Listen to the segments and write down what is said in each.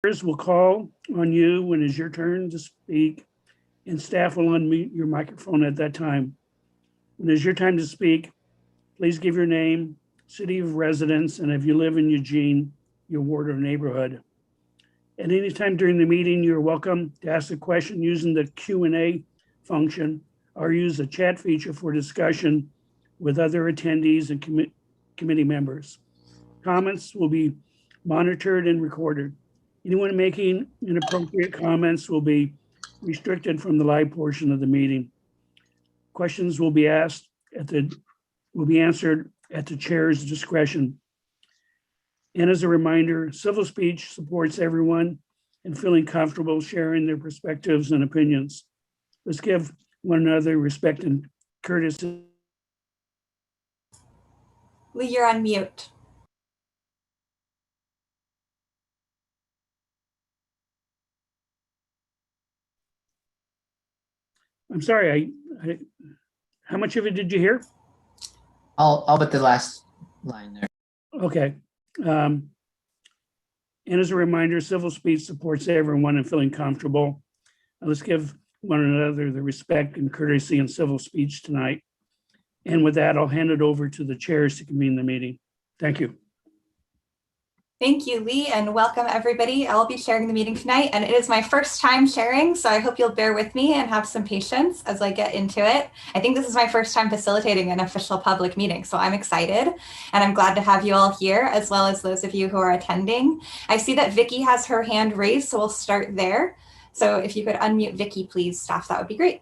Will call on you when it's your turn to speak, and staff will unmute your microphone at that time. When it's your time to speak, please give your name, city of residence, and if you live in Eugene, your ward or neighborhood. At any time during the meeting, you're welcome to ask a question using the Q&A function or use the chat feature for discussion with other attendees and committee members. Comments will be monitored and recorded. Anyone making inappropriate comments will be restricted from the live portion of the meeting. Questions will be answered at the chair's discretion. And as a reminder, civil speech supports everyone in feeling comfortable sharing their perspectives and opinions. Let's give one another respect and courtesy. Lee, you're on mute. I'm sorry, how much of it did you hear? All but the last line there. Okay. And as a reminder, civil speech supports everyone in feeling comfortable. Let's give one another the respect and courtesy in civil speech tonight. And with that, I'll hand it over to the chairs to convene the meeting. Thank you. Thank you, Lee, and welcome everybody. I'll be sharing the meeting tonight, and it is my first time sharing, so I hope you'll bear with me and have some patience as I get into it. I think this is my first time facilitating an official public meeting, so I'm excited, and I'm glad to have you all here, as well as those of you who are attending. I see that Vicky has her hand raised, so we'll start there. So if you could unmute Vicky, please, staff, that would be great.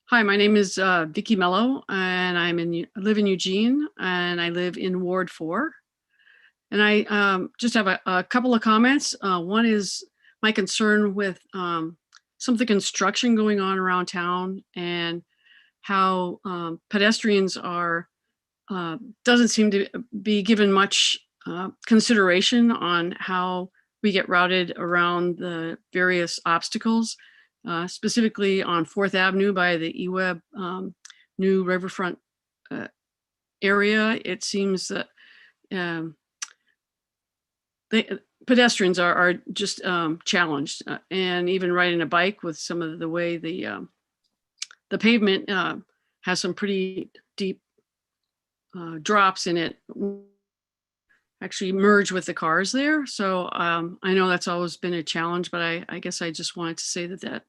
Hi, my name is Vicki Mello, and I live in Eugene, and I live in Ward 4. And I just have a couple of comments. One is my concern with some of the construction going on around town and how pedestrians are, doesn't seem to be given much consideration on how we get routed around the various obstacles. Specifically on 4th Avenue by the eWeb new riverfront area. It seems that the pedestrians are just challenged, and even riding a bike with some of the way the pavement has some pretty deep drops in it, actually merge with the cars there. So I know that's always been a challenge, but I guess I just wanted to say that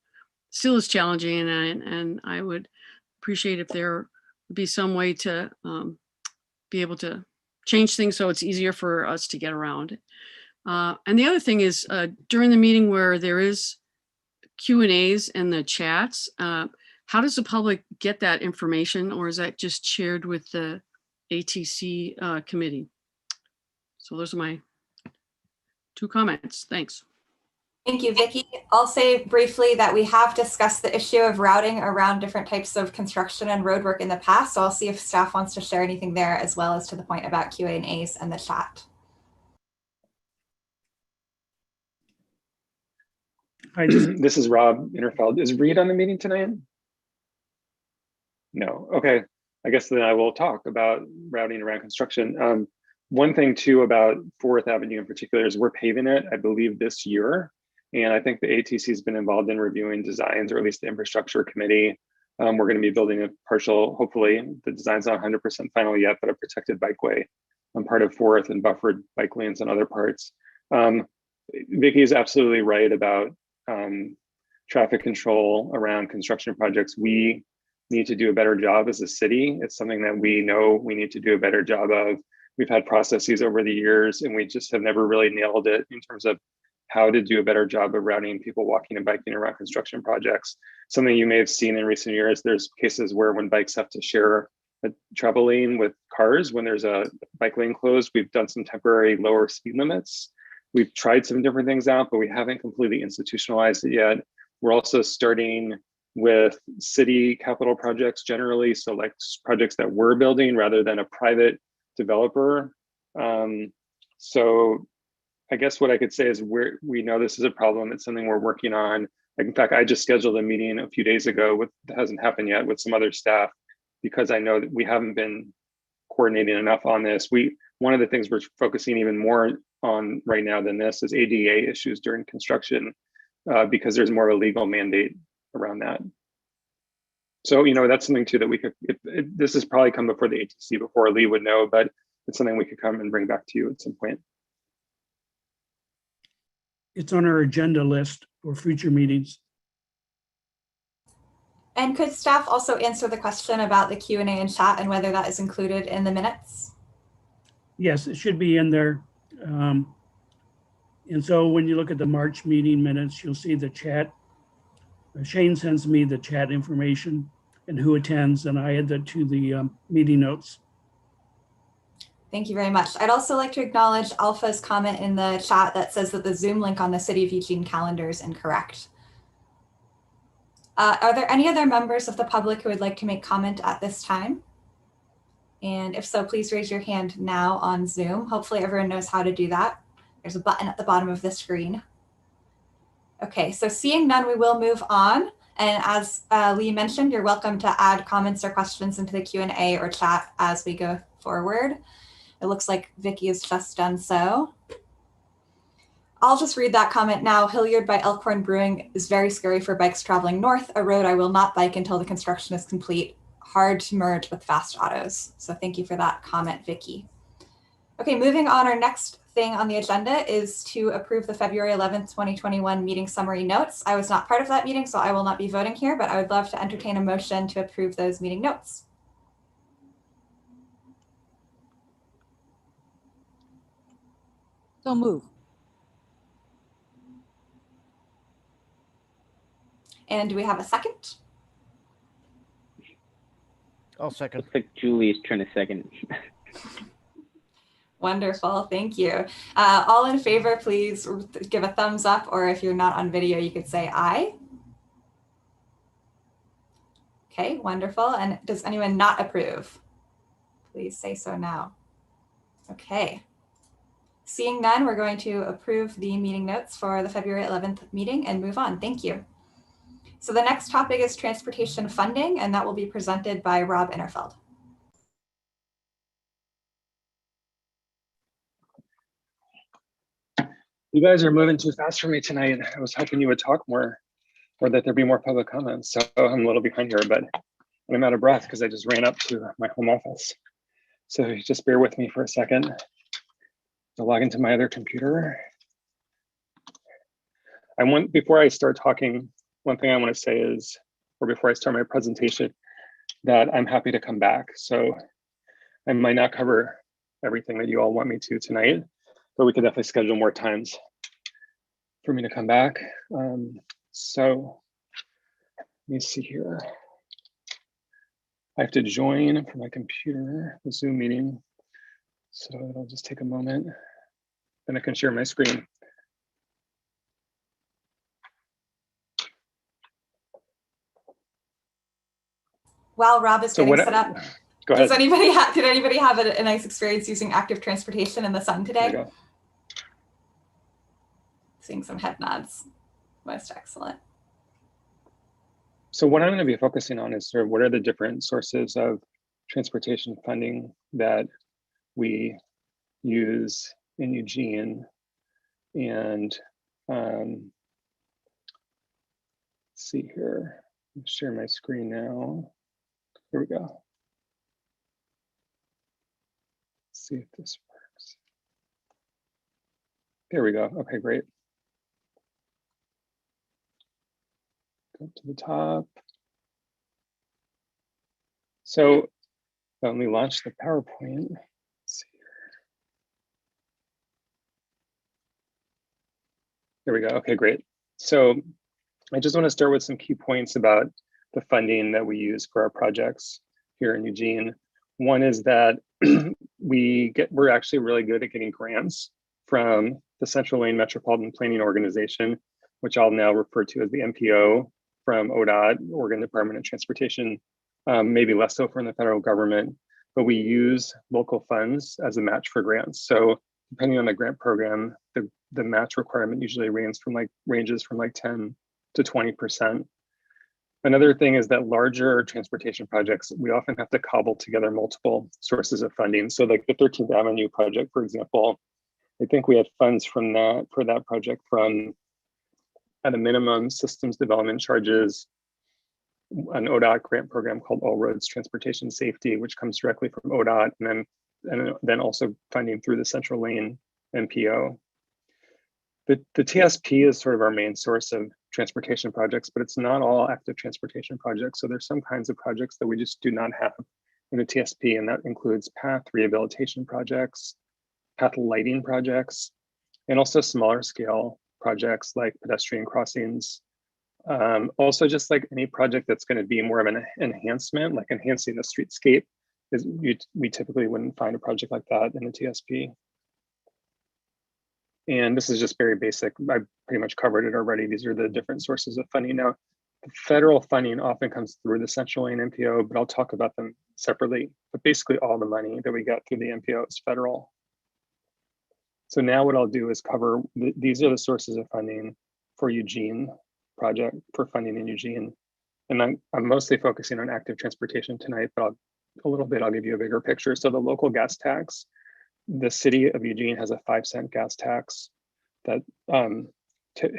still is challenging, and I would appreciate if there would be some way to be able to change things so it's easier for us to get around. And the other thing is during the meeting where there is Q&As and the chats, how does the public get that information, or is that just shared with the ATC committee? So those are my 2 comments. Thanks. Thank you, Vicki. I'll say briefly that we have discussed the issue of routing around different types of construction and road work in the past. So I'll see if staff wants to share anything there, as well as to the point about Q&As and the chat. Hi, this is Rob Interfeld. Is Reed on the meeting tonight? No. Okay. I guess then I will talk about routing around construction. One thing too about 4th Avenue in particular is we're paving it, I believe, this year. And I think the ATC has been involved in reviewing designs, or at least the infrastructure committee. We're going to be building a partial, hopefully the design's not 100% final yet, but a protected bikeway on part of 4th and buffered bike lanes on other parts. Vicki is absolutely right about traffic control around construction projects. We need to do a better job as a city. It's something that we know we need to do a better job of. We've had processes over the years, and we just have never really nailed it in terms of how to do a better job of routing people walking and biking around construction projects. Something you may have seen in recent years, there's cases where when bikes have to share a travel lane with cars, when there's a bike lane closed, we've done some temporary lower speed limits. We've tried some different things out, but we haven't completely institutionalized it yet. We're also starting with city capital projects generally, so like projects that we're building rather than a private developer. So I guess what I could say is we know this is a problem. It's something we're working on. Like, in fact, I just scheduled a meeting a few days ago that hasn't happened yet with some other staff, because I know that we haven't been coordinating enough on this. One of the things we're focusing even more on right now than this is ADA issues during construction, because there's more of a legal mandate around that. So, that's something too that we could, this has probably come before the ATC before Lee would know, but it's something we could come and bring back to you at some point. It's on our agenda list for future meetings. And could staff also answer the question about the Q&A and chat and whether that is included in the minutes? Yes, it should be in there. And so when you look at the March meeting minutes, you'll see the chat. Shane sends me the chat information and who attends, and I add that to the meeting notes. Thank you very much. I'd also like to acknowledge Alpha's comment in the chat that says that the Zoom link on the City of Eugene calendar is incorrect. Are there any other members of the public who would like to make comment at this time? And if so, please raise your hand now on Zoom. Hopefully everyone knows how to do that. There's a button at the bottom of the screen. Okay, so seeing none, we will move on. And as Lee mentioned, you're welcome to add comments or questions into the Q&A or chat as we go forward. It looks like Vicky has just done so. I'll just read that comment now. Hilliard by Elkhorn Brewing is very scary for bikes traveling north, a road I will not bike until the construction is complete. Hard to merge with fast autos. So thank you for that comment, Vicky. Okay, moving on, our next thing on the agenda is to approve the February 11th, 2021 meeting summary notes. I was not part of that meeting, so I will not be voting here, but I would love to entertain a motion to approve those meeting notes. So move. And do we have a second? I'll second. Looks like Julie's trying to second. Wonderful, thank you. All in favor, please give a thumbs up, or if you're not on video, you could say aye. Okay, wonderful. And does anyone not approve? Please say so now. Okay. Seeing none, we're going to approve the meeting notes for the February 11th meeting and move on. Thank you. So the next topic is transportation funding, and that will be presented by Rob Innerfeld. You guys are moving too fast for me tonight. I was hoping you would talk more, or that there'd be more public comments. So I'm a little behind here, but I'm out of breath because I just ran up to my home office. So just bear with me for a second to log into my other computer. Before I start talking, one thing I want to say is, or before I start my presentation, that I'm happy to come back. So I might not cover everything that you all want me to tonight, but we could definitely schedule more times for me to come back. So let me see here. I have to join from my computer, the Zoom meeting. So it'll just take a moment. Then I can share my screen. While Rob is getting set up, go ahead. did anybody have a nice experience using active transportation in the sun today? Seeing some head nods. Most excellent. So what I'm going to be focusing on is sort of what are the different sources of transportation funding that we use in Eugene. And let's see here, I'll share my screen now. Here we go. Let's see if this works. There we go. Okay, great. Go to the top. So let me launch the PowerPoint. Let's see here. There we go. Okay, great. So I just want to start with some key points about the funding that we use for our projects here in Eugene. One is that we're actually really good at getting grants from the Central Wayne Metropolitan Planning Organization, which I'll now refer to as the MPO from ODOT, Oregon Department of Transportation, maybe less so from the federal government, but we use local funds as a match for grants. So depending on the grant program, the match requirement usually ranges from like 10 to 20%. Another thing is that larger transportation projects, we often have to cobble together multiple sources of funding. So like the 13th Avenue project, for example, I think we had funds from that for that project from, at a minimum, systems development charges, an ODOT grant program called All Roads Transportation Safety, which comes directly from ODOT, and then also funding through the Central Lane MPO. The TSP is sort of our main source of transportation projects, but it's not all active transportation projects. So there's some kinds of projects that we just do not have in the TSP, and that includes path rehabilitation projects, path lighting projects, and also smaller scale projects like pedestrian crossings. Also just like any project that's going to be more of an enhancement, like enhancing the streetscape, we typically wouldn't find a project like that in the TSP. And this is just very basic. I pretty much covered it already. These are the different sources of funding. Now, the federal funding often comes through the Central Lane MPO, but I'll talk about them separately. But basically all the money that we get through the MPO is federal. So now what I'll do is cover, these are the sources of funding for Eugene project, for funding in Eugene. And I'm mostly focusing on active transportation tonight, but I'll give you a bigger picture. So the local gas tax, the city of Eugene has a 5-cent gas tax that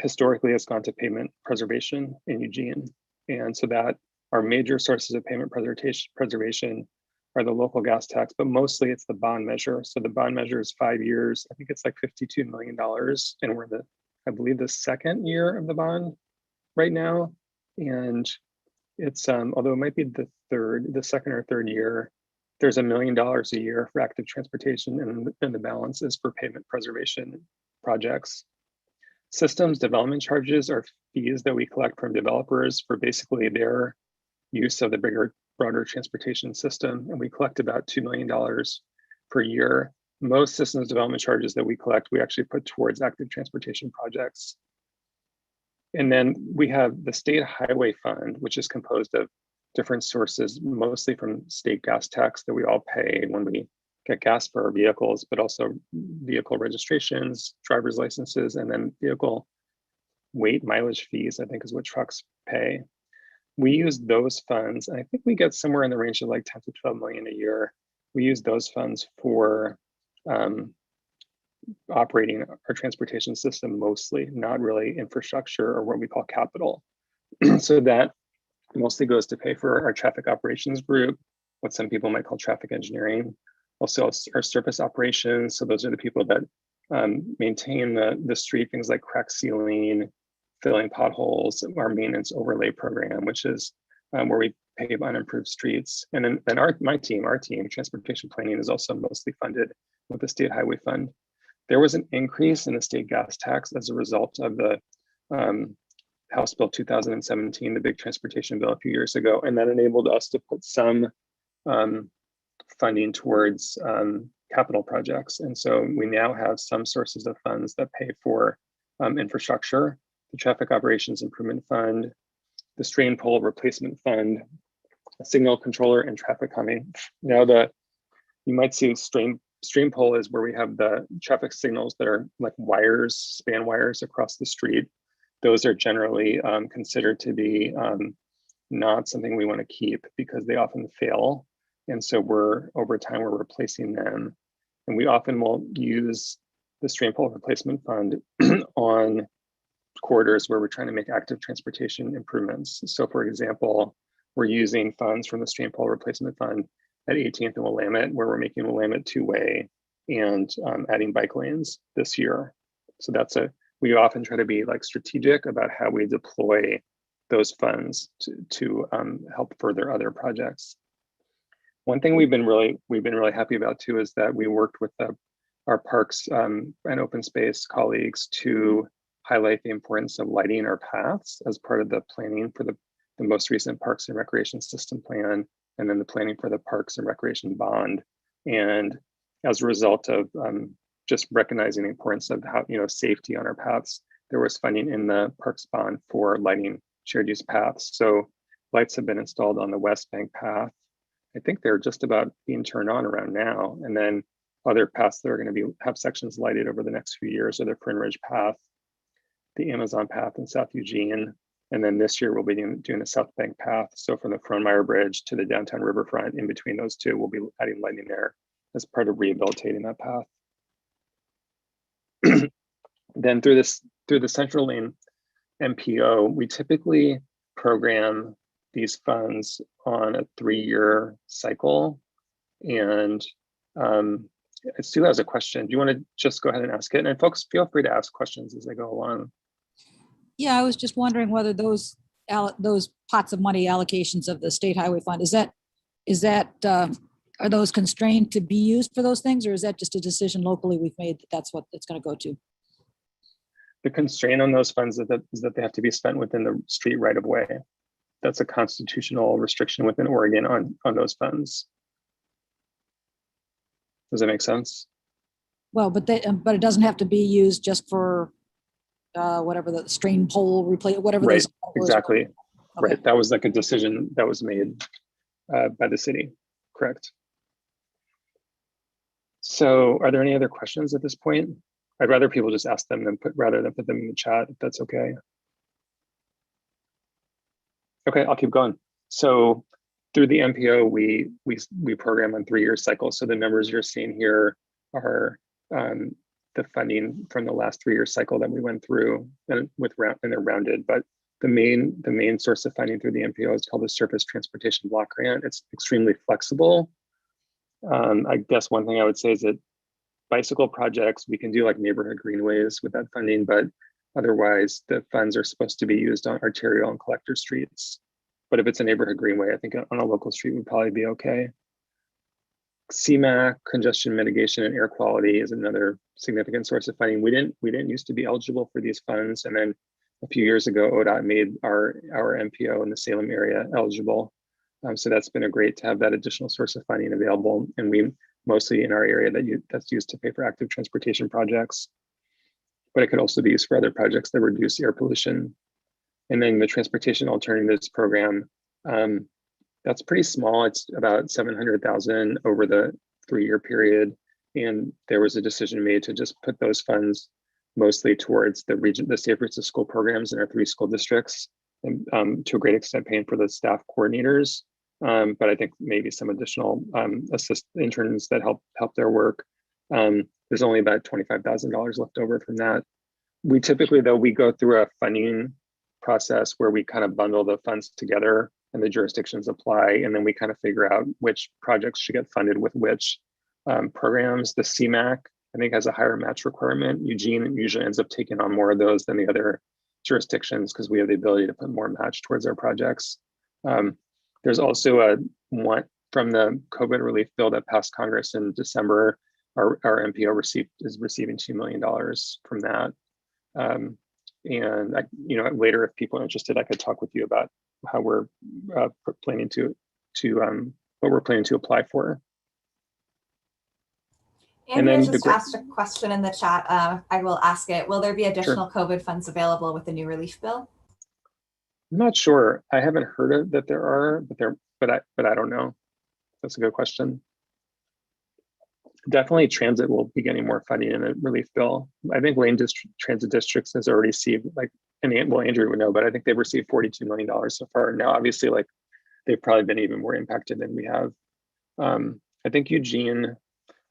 historically has gone to pavement preservation in Eugene. And so that our major sources of pavement preservation are the local gas tax, but mostly it's the bond measure. So the bond measure is 5 years. I think it's like $52 million. And we're I believe the second year of the bond right now. And it's, although it might be the second or third year, there's $1 million a year for active transportation, and the balance is for pavement preservation projects. Systems development charges are fees that we collect from developers for basically their use of the broader transportation system. And we collect about $2 million per year. Most systems development charges that we collect, we actually put towards active transportation projects. And then we have the state highway fund, which is composed of different sources, mostly from state gas tax that we all pay when we get gas for our vehicles, but also vehicle registrations, driver's licenses, and then vehicle weight mileage fees, I think is what trucks pay. We use those funds, and I think we get somewhere in the range of like 10 to 12 million a year. We use those funds for operating our transportation system mostly, not really infrastructure or what we call capital. So that mostly goes to pay for our traffic operations group, what some people might call traffic engineering. Also our surface operations. So those are the people that maintain the street, things like crack sealing, filling potholes, our maintenance overlay program, which is where we pave unimproved streets. And then my team, transportation planning, is also mostly funded with the state highway fund. There was an increase in the state gas tax as a result of the House Bill 2017, the big transportation bill a few years ago, and that enabled us to put some funding towards capital projects. And so we now have some sources of funds that pay for infrastructure, the Traffic Operations Improvement Fund, the Strain Pole Replacement Fund, a signal controller, and traffic calming. Now you might see strain pole is where we have the traffic signals that are like wires, span wires across the street. Those are generally considered to be not something we want to keep because they often fail. And so over time, we're replacing them. And we often will use the strain pole replacement fund on corridors where we're trying to make active transportation improvements. So for example, we're using funds from the strain pole replacement fund at 18th and Willamette, where we're making Willamette two-way and adding bike lanes this year. So we often try to be like strategic about how we deploy those funds to help further other projects. One thing we've been really happy about too is that we worked with our parks and open space colleagues to highlight the importance of lighting our paths as part of the planning for the most recent Parks and Recreation System Plan, and then the planning for the Parks and Recreation Bond. And as a result of just recognizing the importance of how, safety on our paths, there was funding in the Parks Bond for lighting shared use paths. So lights have been installed on the West Bank path. I think they're just about being turned on around now. And then other paths that are going to have sections lighted over the next few years are the Fern Ridge path, the Amazon path in South Eugene, And then this year we'll be doing the South Bank path. So from the Frohnmeyer Bridge to the downtown riverfront, in between those two, we'll be adding lighting there as part of rehabilitating that path. Then through the Central Lane MPO, we typically program these funds on a 3-year cycle. And Sue has a question. Do you want to just go ahead and ask it? And folks, feel free to ask questions as they go along. Yeah, I was just wondering whether those pots of money allocations of the state highway fund, are those constrained to be used for those things, or is that just a decision locally we've made that that's what it's going to go to? The constraint on those funds is that they have to be spent within the street right of way. That's a constitutional restriction within Oregon on those funds. Does that make sense? Well, but it doesn't have to be used just for whatever the strain pole replace, whatever. Right, those exactly. Okay. Right, that was like a decision that was made by the city, correct? So are there any other questions at this point? I'd rather people just ask them rather than put them in the chat, if that's okay. Okay, I'll keep going. So through the MPO, we program on 3-year cycles. So the numbers you're seeing here are the funding from the last 3-year cycle that we went through, and they're rounded. But the main source of funding through the MPO is called the Surface Transportation Block Grant. It's extremely flexible. I guess one thing I would say is that bicycle projects, we can do like neighborhood greenways with that funding, but otherwise the funds are supposed to be used on arterial and collector streets. But if it's a neighborhood greenway, I think on a local street would probably be okay. Cmac, congestion mitigation, and air quality is another significant source of funding. We didn't used to be eligible for these funds, and then a few years ago, ODOT made our MPO in the Salem area eligible. So that's been great to have that additional source of funding available, and we mostly in our area that's used to pay for active transportation projects, but it could also be used for other projects that reduce air pollution. And then the Transportation Alternatives Program, that's pretty small. It's about 700,000 over the 3-year period. And there was a decision made to just put those funds mostly towards the safe routes to school programs in our 3 school districts, and to a great extent paying for the staff coordinators. But I think maybe some additional interns that help their work. There's only about $25,000 left over from that. We typically, though, we go through a funding process where we kind of bundle the funds together and the jurisdictions apply, and then we kind of figure out which projects should get funded with which programs. The Cmac, I think, has a higher match requirement. Eugene usually ends up taking on more of those than the other jurisdictions because we have the ability to put more match towards our projects. There's also one from the COVID relief bill that passed Congress in December. Our MPO is receiving $2 million from that. And later, if people are interested, I could talk with you about how we're planning to what we're planning to apply for. Andrea just asked a question in the chat. I will ask it. Will there be additional COVID funds available with the new relief bill? I'm not sure. I haven't heard of that there are, but I don't know. That's a good question. Definitely transit will be getting more funding in the relief bill. I think Lane Transit Districts has already received, Andrew would know, but I think they've received $42 million so far. Now, obviously, they've probably been even more impacted than we have. I think Eugene,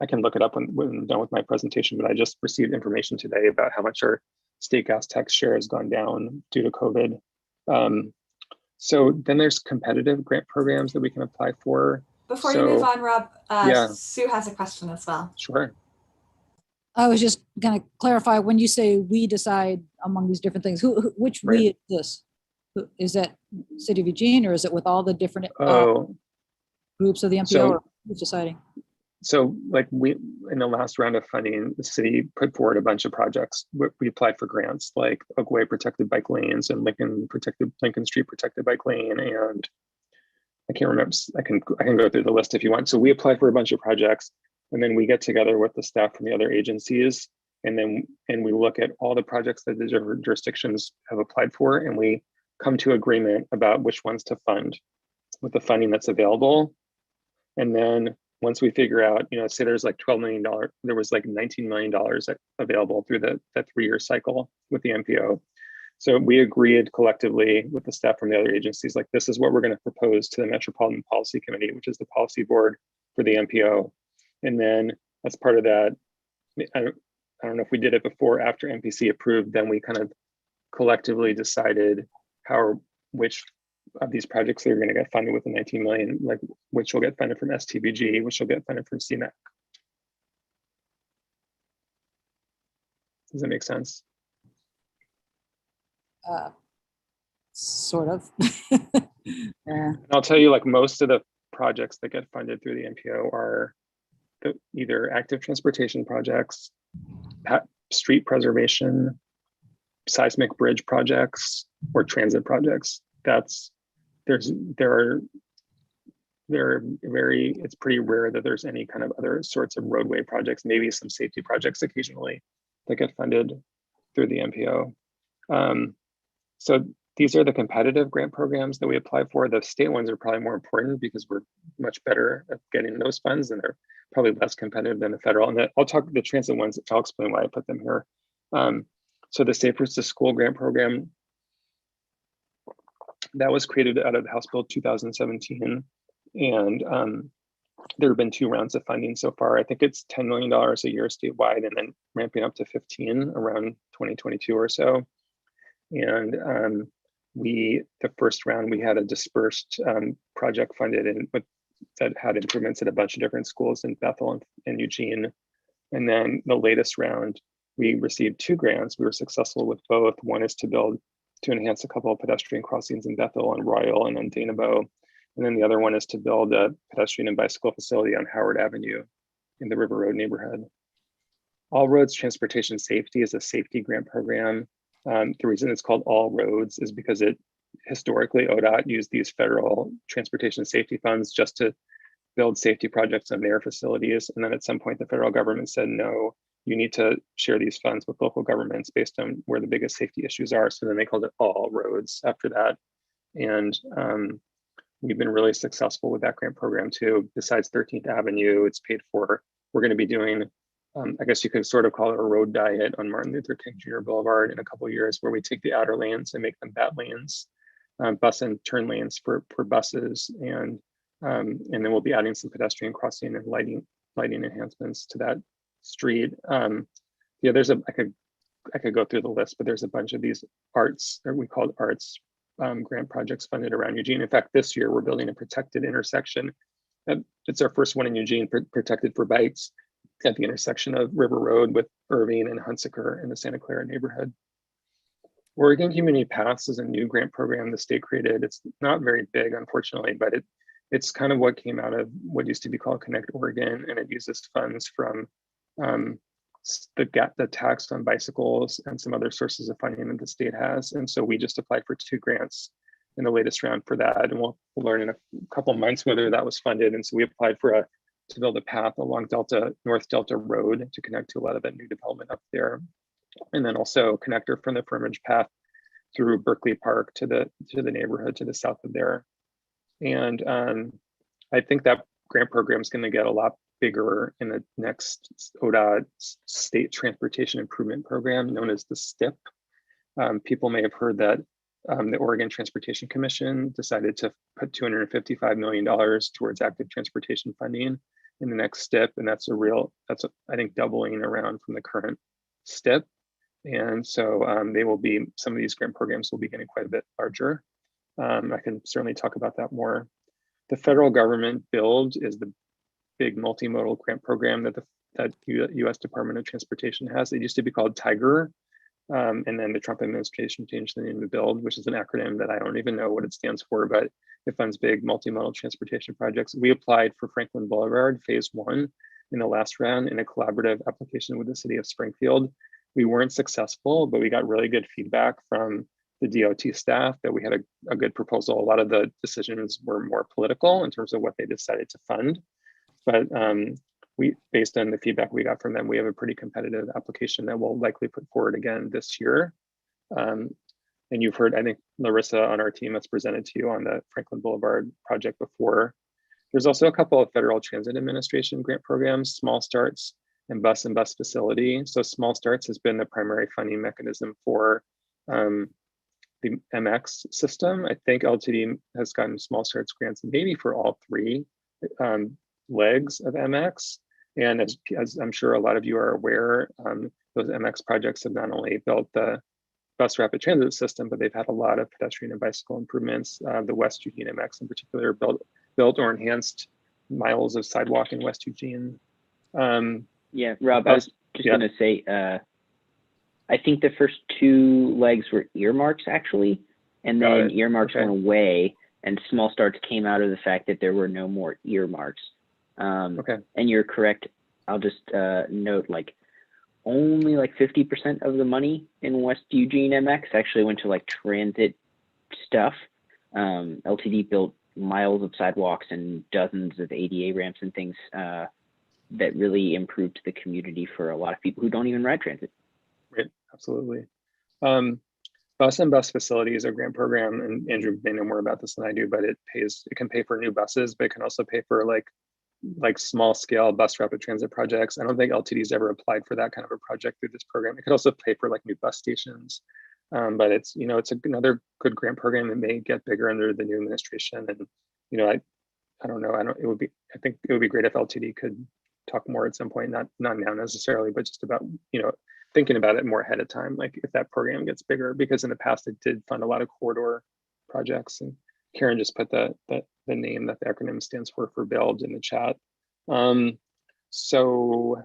I can look it up when I'm done with my presentation, but I just received information today about how much our state gas tax share has gone down due to COVID. So then there's competitive grant programs that we can apply for. Before you move on, Rob, Sue has a question as well. Sure. I was just going to clarify, when you say we decide among these different things, which Right. we is this? Is that City of Eugene, or is it with all the different groups of the MPO, or who's deciding? So we, in the last round of funding, the city put forward a bunch of projects. We applied for grants like Oakway Protected Bike Lanes and Lincoln Street Protected Bike Lane, and I can't remember. I can go through the list if you want. So we applied for a bunch of projects, and then we get together with the staff from the other agencies, and we look at all the projects that the different jurisdictions have applied for, and we come to agreement about which ones to fund with the funding that's available. And then once we figure out, say there's like $12 million, there was like $19 million available through that 3-year cycle with the MPO. So we agreed collectively with the staff from the other agencies, like this is what we're going to propose to the Metropolitan Policy Committee, which is the policy board for the MPO. And then as part of that, I don't know if we did it before or after MPC approved, then we kind of collectively decided which of these projects are going to get funded with the 19 million, like which will get funded from STBG, which will get funded from Cmac. Does that make sense? Sort of. And I'll tell you, like most of the projects that get funded through the MPO are either active transportation projects, street preservation, seismic bridge projects, or transit projects. It's pretty rare that there's any kind of other sorts of roadway projects, maybe some safety projects occasionally that get funded through the MPO. So these are the competitive grant programs that we apply for. The state ones are probably more important because we're much better at getting those funds, and they're probably less competitive than the federal. And I'll talk the transit ones, I'll explain why I put them here. So the Safer to School grant program, that was created out of House Bill 2017. And there have been 2 rounds of funding so far. I think it's $10 million a year statewide, and then ramping up to 15 around 2022 or so. And the first round, we had a dispersed project funded that had improvements at a bunch of different schools in Bethel and Eugene. And then the latest round, we received 2 grants. We were successful with both. One is to enhance a couple of pedestrian crossings in Bethel and Royal and on Danabo. And then the other one is to build a pedestrian and bicycle facility on Howard Avenue in the River Road neighborhood. All Roads Transportation Safety is a safety grant program. The reason it's called All Roads is because historically ODOT used these federal transportation safety funds just to build safety projects on their facilities. And then at some point, the federal government said, no, you need to share these funds with local governments based on where the biggest safety issues are. So then they called it All Roads after that. And we've been really successful with that grant program too. Besides 13th Avenue, it's paid for. We're going to be doing, I guess you could sort of call it a road diet on Martin Luther King Jr. Boulevard in a couple of years, where we take the outer lanes and make them bat lanes, bus and turn lanes for buses, and then we'll be adding some pedestrian crossing and lighting enhancements to that street. Yeah, I could go through the list, but there's a bunch of these arts, or we call it arts grant projects funded around Eugene. In fact, this year we're building a protected intersection. It's our first one in Eugene, protected for bikes, at the intersection of River Road with Irving and Hunsaker in the Santa Clara neighborhood. Oregon Community Paths is a new grant program the state created. It's not very big, unfortunately, but it's kind of what came out of what used to be called Connect Oregon, and it uses funds from the tax on bicycles and some other sources of funding that the state has. And so we just applied for 2 grants in the latest round for that, and we'll learn in a couple months whether that was funded. And so we applied for to build a path along North Delta Road to connect to a lot of that new development up there, and then also connector from the Firmage Path through Berkeley Park to the neighborhood to the south of there. And I think that grant program is going to get a lot bigger in the next ODOT State Transportation Improvement Program, known as the STIP. People may have heard that the Oregon Transportation Commission decided to put $255 million towards active transportation funding in the next STIP, and that's I think doubling around from the current STIP. And so some of these grant programs will be getting quite a bit larger. I can certainly talk about that more. The federal government build is the big multimodal grant program that U.S. Department of Transportation has. It used to be called TIGER, and then the Trump administration changed the name to BUILD, which is an acronym that I don't even know what it stands for, but it funds big multimodal transportation projects. We applied for Franklin Boulevard Phase 1 in the last round in a collaborative application with the city of Springfield. We weren't successful, but we got really good feedback from the DOT staff that we had a good proposal. A lot of the decisions were more political in terms of what they decided to fund. But based on the feedback we got from them, we have a pretty competitive application that we'll likely put forward again this year. And you've heard, I think, Larissa on our team has presented to you on the Franklin Boulevard project before. There's also a couple of Federal Transit Administration grant programs, Small Starts and Bus Facility. So Small Starts has been the primary funding mechanism for the MX system. I think LTD has gotten small starts grants maybe for all three legs of MX. And as I'm sure a lot of you are aware, those MX projects have not only built the bus rapid transit system, but they've had a lot of pedestrian and bicycle improvements. The West Eugene MX in particular built or enhanced miles of sidewalk in West Eugene. Yeah, Rob, I was just going to say, I think the first two legs were earmarks actually, and then earmarks went away and small starts came out of the fact that there were no more earmarks. And you're correct. I'll just note, like, only like 50% of the money in West Eugene MX actually went to like transit stuff. LTD built miles of sidewalks and dozens of ADA ramps and things that really improved the community for a lot of people who don't even ride transit. Right, absolutely. Bus and Bus Facilities, a grant program, and Andrew may know more about this than I do, but it can pay for new buses, but it can also pay for like small scale bus rapid transit projects. I don't think LTD's ever applied for that kind of a project through this program. It could also pay for like new bus stations, but it's another good grant program that may get bigger under the new administration. And I don't know. I think it would be great if LTD could talk more at some point, not now necessarily, but just about thinking about it more ahead of time, like if that program gets bigger, because in the past it did fund a lot of corridor projects. And Karen just put the name that the acronym stands for BUILD in the chat. So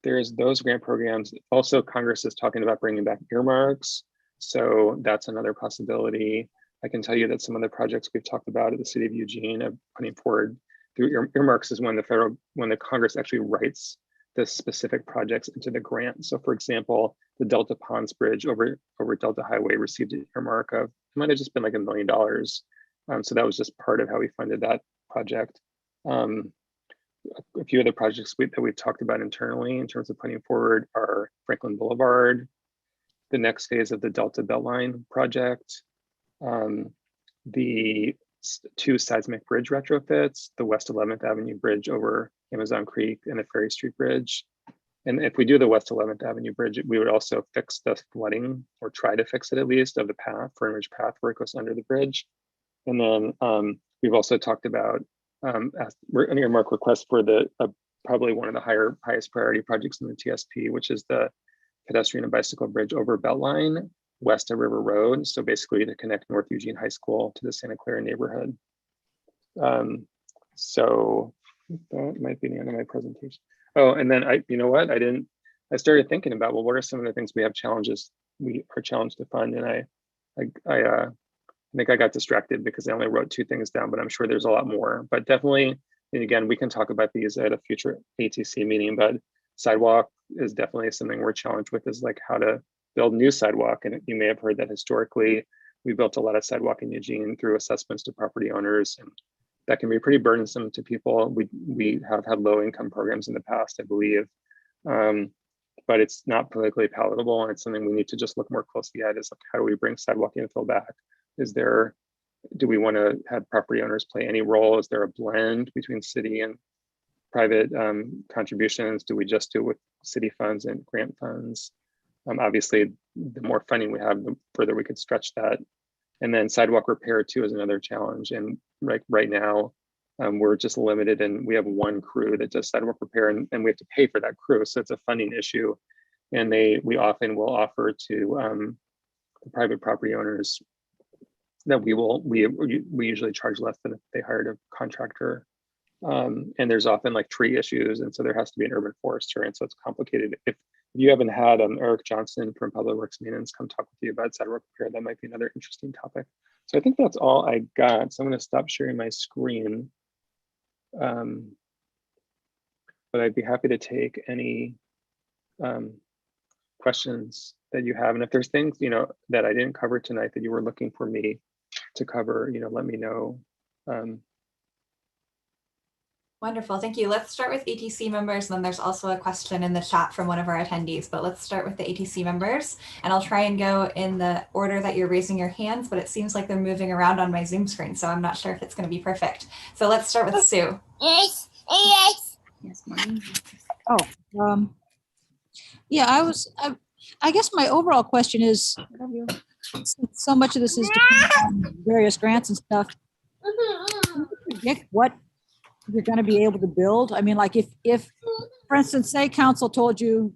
there's those grant programs. Also, Congress is talking about bringing back earmarks. So that's another possibility. I can tell you that some of the projects we've talked about at the city of Eugene of putting forward through earmarks is when the Congress actually writes the specific projects into the grant. So for example, the Delta Ponds Bridge over Delta Highway received an earmark of, it might have just been like $1 million. So that was just part of how we funded that project. A few other projects that we've talked about internally in terms of putting forward are Franklin Boulevard, the next phase of the Delta Beltline project, the 2 seismic bridge retrofits, the West 11th Avenue Bridge over Amazon Creek and the Ferry Street Bridge. And if we do the West 11th Avenue Bridge, we would also fix the flooding, or try to fix it at least, of the path, Fernridge Path, where it goes under the bridge. And then we've also talked about an earmark request for probably one of the highest priority projects in the TSP, which is the pedestrian and bicycle bridge over Beltline west of River Road. So basically to connect North Eugene High School to the Santa Clara neighborhood. So that might be the end of my presentation. Oh, and then I started thinking about, well, what are some of the things we are challenged to fund? And I think I got distracted because I only wrote 2 things down, but I'm sure there's a lot more. But definitely, and again, we can talk about these at a future ATC meeting, but sidewalk is definitely something we're challenged with, is like how to build new sidewalk. And you may have heard that historically, we built a lot of sidewalk in Eugene through assessments to property owners, and that can be pretty burdensome to people. We have had low income programs in the past, I believe, but it's not politically palatable, and it's something we need to just look more closely at, is like, how do we bring sidewalk infill back? Do we want to have property owners play any role? Is there a blend between city and private contributions? Do we just do it with city funds and grant funds? Obviously, the more funding we have, the further we could stretch that. And then sidewalk repair too is another challenge. And right now, we're just limited, and we have 1 crew that does sidewalk repair, and we have to pay for that crew. So it's a funding issue. And we often will offer to the private property owners that we usually charge less than if they hired a contractor. And there's often like tree issues, and so there has to be an urban forester, and so it's complicated. If you haven't had Eric Johnson from Public Works Maintenance come talk with you about sidewalk repair, that might be another interesting topic. So I think that's all I got. So I'm going to stop sharing my screen. But I'd be happy to take any questions that you have. And if there's things, that I didn't cover tonight that you were looking for me to cover, let me know. Wonderful, thank you. Let's start with ATC members, and then there's also a question in the chat from one of our attendees, but let's start with the ATC members, and I'll try and go in the order that you're raising your hands, but it seems like they're moving around on my Zoom screen, so I'm not sure if it's going to be perfect. So let's start with Sue. Yes. Yeah, I guess my overall question is, so much of this is dependent on various grants and stuff. Can you predict what you're going to be able to build? I mean, like if, for instance, say council told you,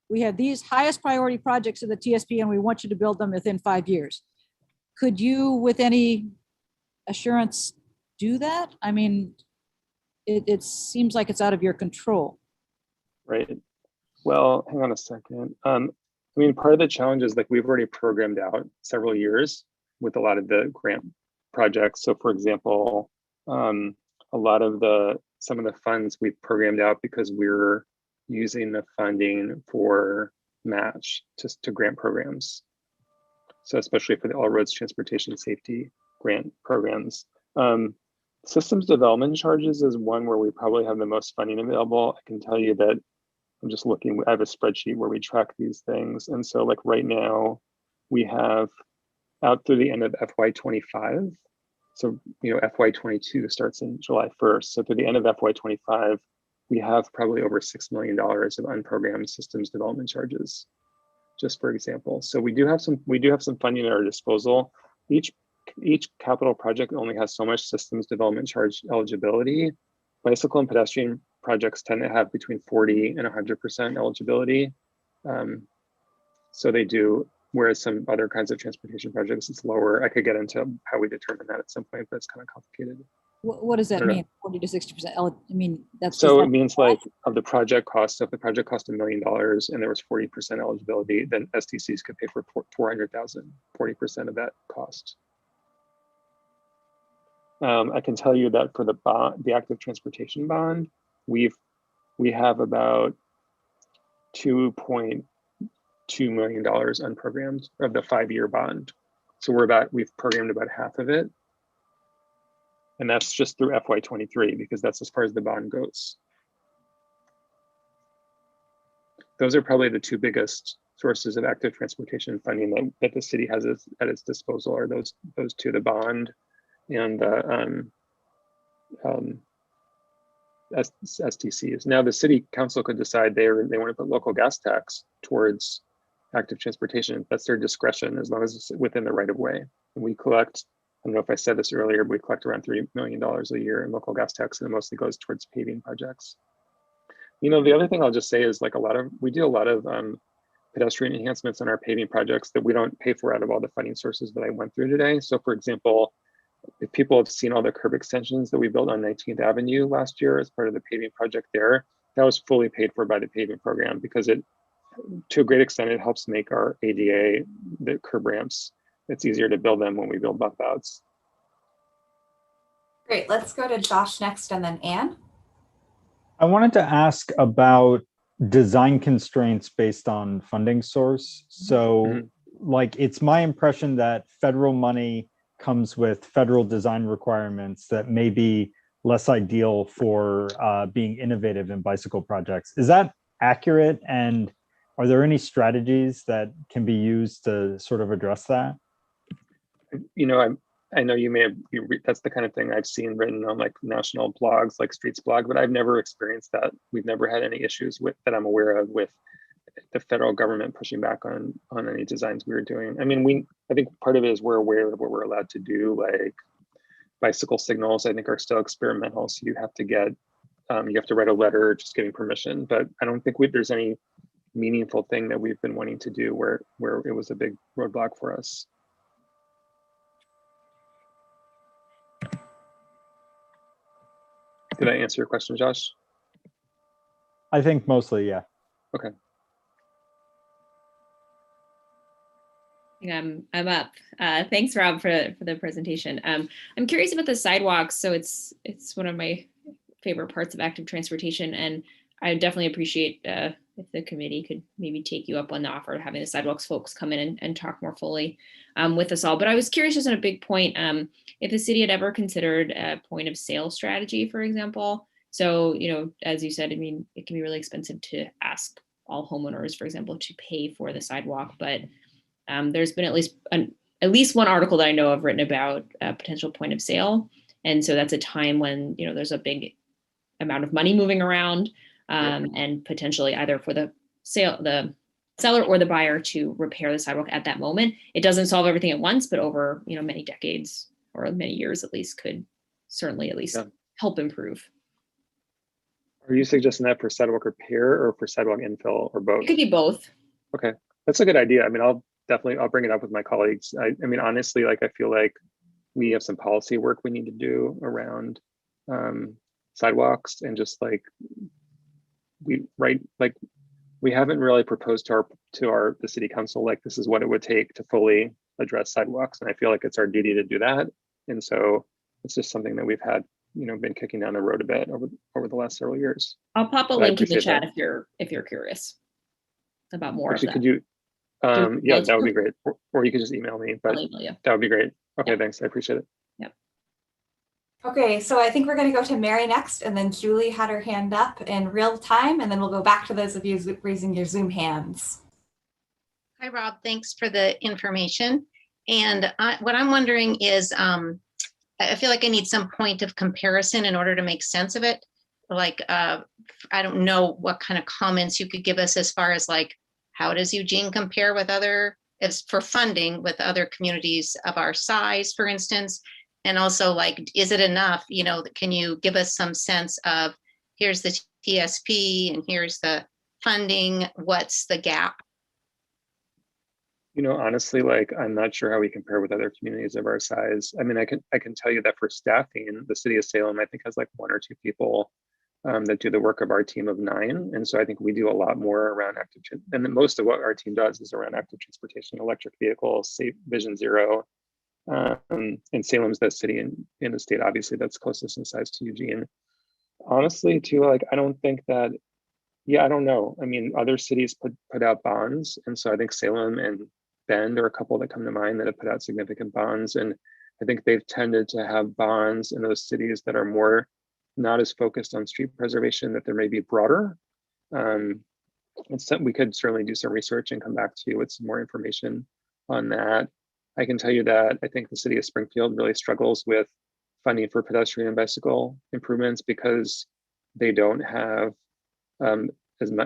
we have these highest priority projects of the TSP and we want you to build them within 5 years. Could you, with any assurance, do that? I mean, it seems like it's out of your control. Right. Well, hang on a second. I mean, part of the challenge is like we've already programmed out several years with a lot of the grant projects. So for example, a lot of some of the funds we've programmed out because we're using the funding for match to grant programs. So especially for the All Roads Transportation Safety grant programs. Systems development charges is one where we probably have the most funding available. I can tell you that I'm just looking, I have a spreadsheet where we track these things. And so like right now we have out through the end of FY25. So, FY22 starts in July 1st. So through the end of FY25, we have probably over $6 million of unprogrammed systems development charges, just for example. So we do have some funding at our disposal. Each capital project only has so much systems development charge eligibility. Bicycle and pedestrian projects tend to have between 40 and 100% eligibility. So they do, whereas some other kinds of transportation projects, it's lower. I could get into how we determine that at some point, but it's kind of complicated. What does that mean? 40 to 60%? I mean, that's so it means like of the project cost, if the project cost $1 million and there was 40% eligibility, then STCs could pay for 400,000, 40% of that cost. I can tell you that for the bond, the active transportation bond, we have about $2.2 million unprogrammed of the 5-year bond. So we've programmed about half of it. And that's just through FY23 because that's as far as the bond goes. Those are probably the two biggest sources of active transportation funding that the city has at its disposal are those two, the bond and STCs. Now the city council could decide they want to put local gas tax towards active transportation. That's their discretion as long as it's within the right of way. And we collect, I don't know if I said this earlier, but we collect around $3 million a year in local gas tax, and it mostly goes towards paving projects. The other thing I'll just say is like we do a lot of pedestrian enhancements on our paving projects that we don't pay for out of all the funding sources that I went through today. So for example, if people have seen all the curb extensions that we built on 19th Avenue last year as part of the paving project there, that was fully paid for by the paving program because to a great extent, it helps make our ADA, the curb ramps, it's easier to build them when we build bump outs. Great, let's go to Josh next and then Anne. I wanted to ask about design constraints based on funding source. So like, it's my impression that federal money comes with federal design requirements that may be less ideal for being innovative in bicycle projects. Is that accurate? And are there any strategies that can be used to sort of address that? I know you may have, that's the kind of thing I've seen written on like national blogs, like Streets blog, but I've never experienced that. We've never had any issues that I'm aware of with the federal government pushing back on any designs we were doing. I mean, I think part of it is we're aware of what we're allowed to do, like bicycle signals, I think are still experimental. So you have to write a letter just getting permission, but I don't think there's any meaningful thing that we've been wanting to do where it was a big roadblock for us. Did I answer your question, Josh? I think mostly, yeah. Okay. I'm up. Thanks, Rob, for the presentation. I'm curious about the sidewalks. So it's one of my favorite parts of active transportation, and I definitely appreciate if the committee could maybe take you up on the offer of having the sidewalks folks come in and talk more fully with us all. But I was curious, just on a big point, if the city had ever considered a point of sale strategy, for example. So, as you said, I mean, it can be really expensive to ask all homeowners, for example, to pay for the sidewalk, but there's been at least one article that I know of written about a potential point of sale. And so that's a time when, there's a big amount of money moving around and potentially either for the seller or the buyer to repair the sidewalk at that moment. It doesn't solve everything at once, but over, you know, many decades or many years at least could certainly at least help improve. Are you suggesting that for sidewalk repair or for sidewalk infill or both? It could be both. Okay, that's a good idea. I mean, I'll bring it up with my colleagues. I mean, honestly, like I feel like we have some policy work we need to do around sidewalks, and just like we haven't really proposed to the city council, like this is what it would take to fully address sidewalks. And I feel like it's our duty to do that. And so it's just something that we've had, you know, been kicking down the road a bit over the last several years. I'll pop a link in the chat if you're curious about more. Actually, of that. could you, yeah, that would be great. Or you could just email me, but that would be great. Okay, thanks. I appreciate it. Yep. Okay, so I think we're going to go to Mary next, and then Julie had her hand up in real time, and then we'll go back to those of you raising your Zoom hands. Hi, Rob. Thanks for the information. And what I'm wondering is, I feel like I need some point of comparison in order to make sense of it. Like, I don't know what kind of comments you could give us as far as like, how does Eugene compare with other, as for funding with other communities of our size, for instance? And also like, is it enough, you know, can you give us some sense of, here's the TSP and here's the funding, what's the gap? You know, honestly, like, I'm not sure how we compare with other communities of our size. I mean, I can tell you that for staffing, the city of Salem, I think, has like 1 or 2 people that do the work of our team of 9. And so I think we do a lot more around active, and most of what our team does is around active transportation, electric vehicles, safe Vision Zero. And Salem's the city in the state, obviously, that's closest in size to Eugene. Honestly, too, like, I don't think that, I don't know. I mean, other cities put out bonds. And so I think Salem and Bend are a couple that come to mind that have put out significant bonds. And I think they've tended to have bonds in those cities that are more not as focused on street preservation, that there may be broader. And so we could certainly do some research and come back to you with some more information on that. I can tell you that I think the city of Springfield really struggles with funding for pedestrian and bicycle improvements because they don't have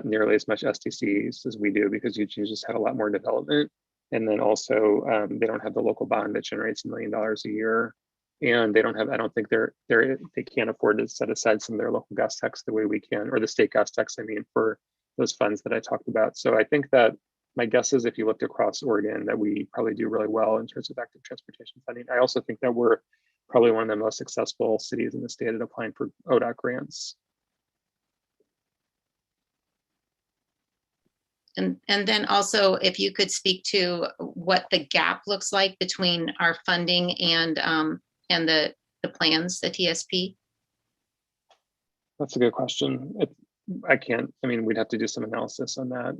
nearly as much SDCs as we do, because Eugene just had a lot more development. And then also they don't have the local bond that generates $1 million a year. And they don't have, I don't think they can't afford to set aside some of their local gas tax the way we can, or the state gas tax, I mean, for those funds that I talked about. So I think that my guess is if you looked across Oregon, that we probably do really well in terms of active transportation funding. I also think that we're probably one of the most successful cities in the state at applying for ODOT grants. And then also, if you could speak to what the gap looks like between our funding and the plans, the TSP. That's a good question. I mean, we'd have to do some analysis on that.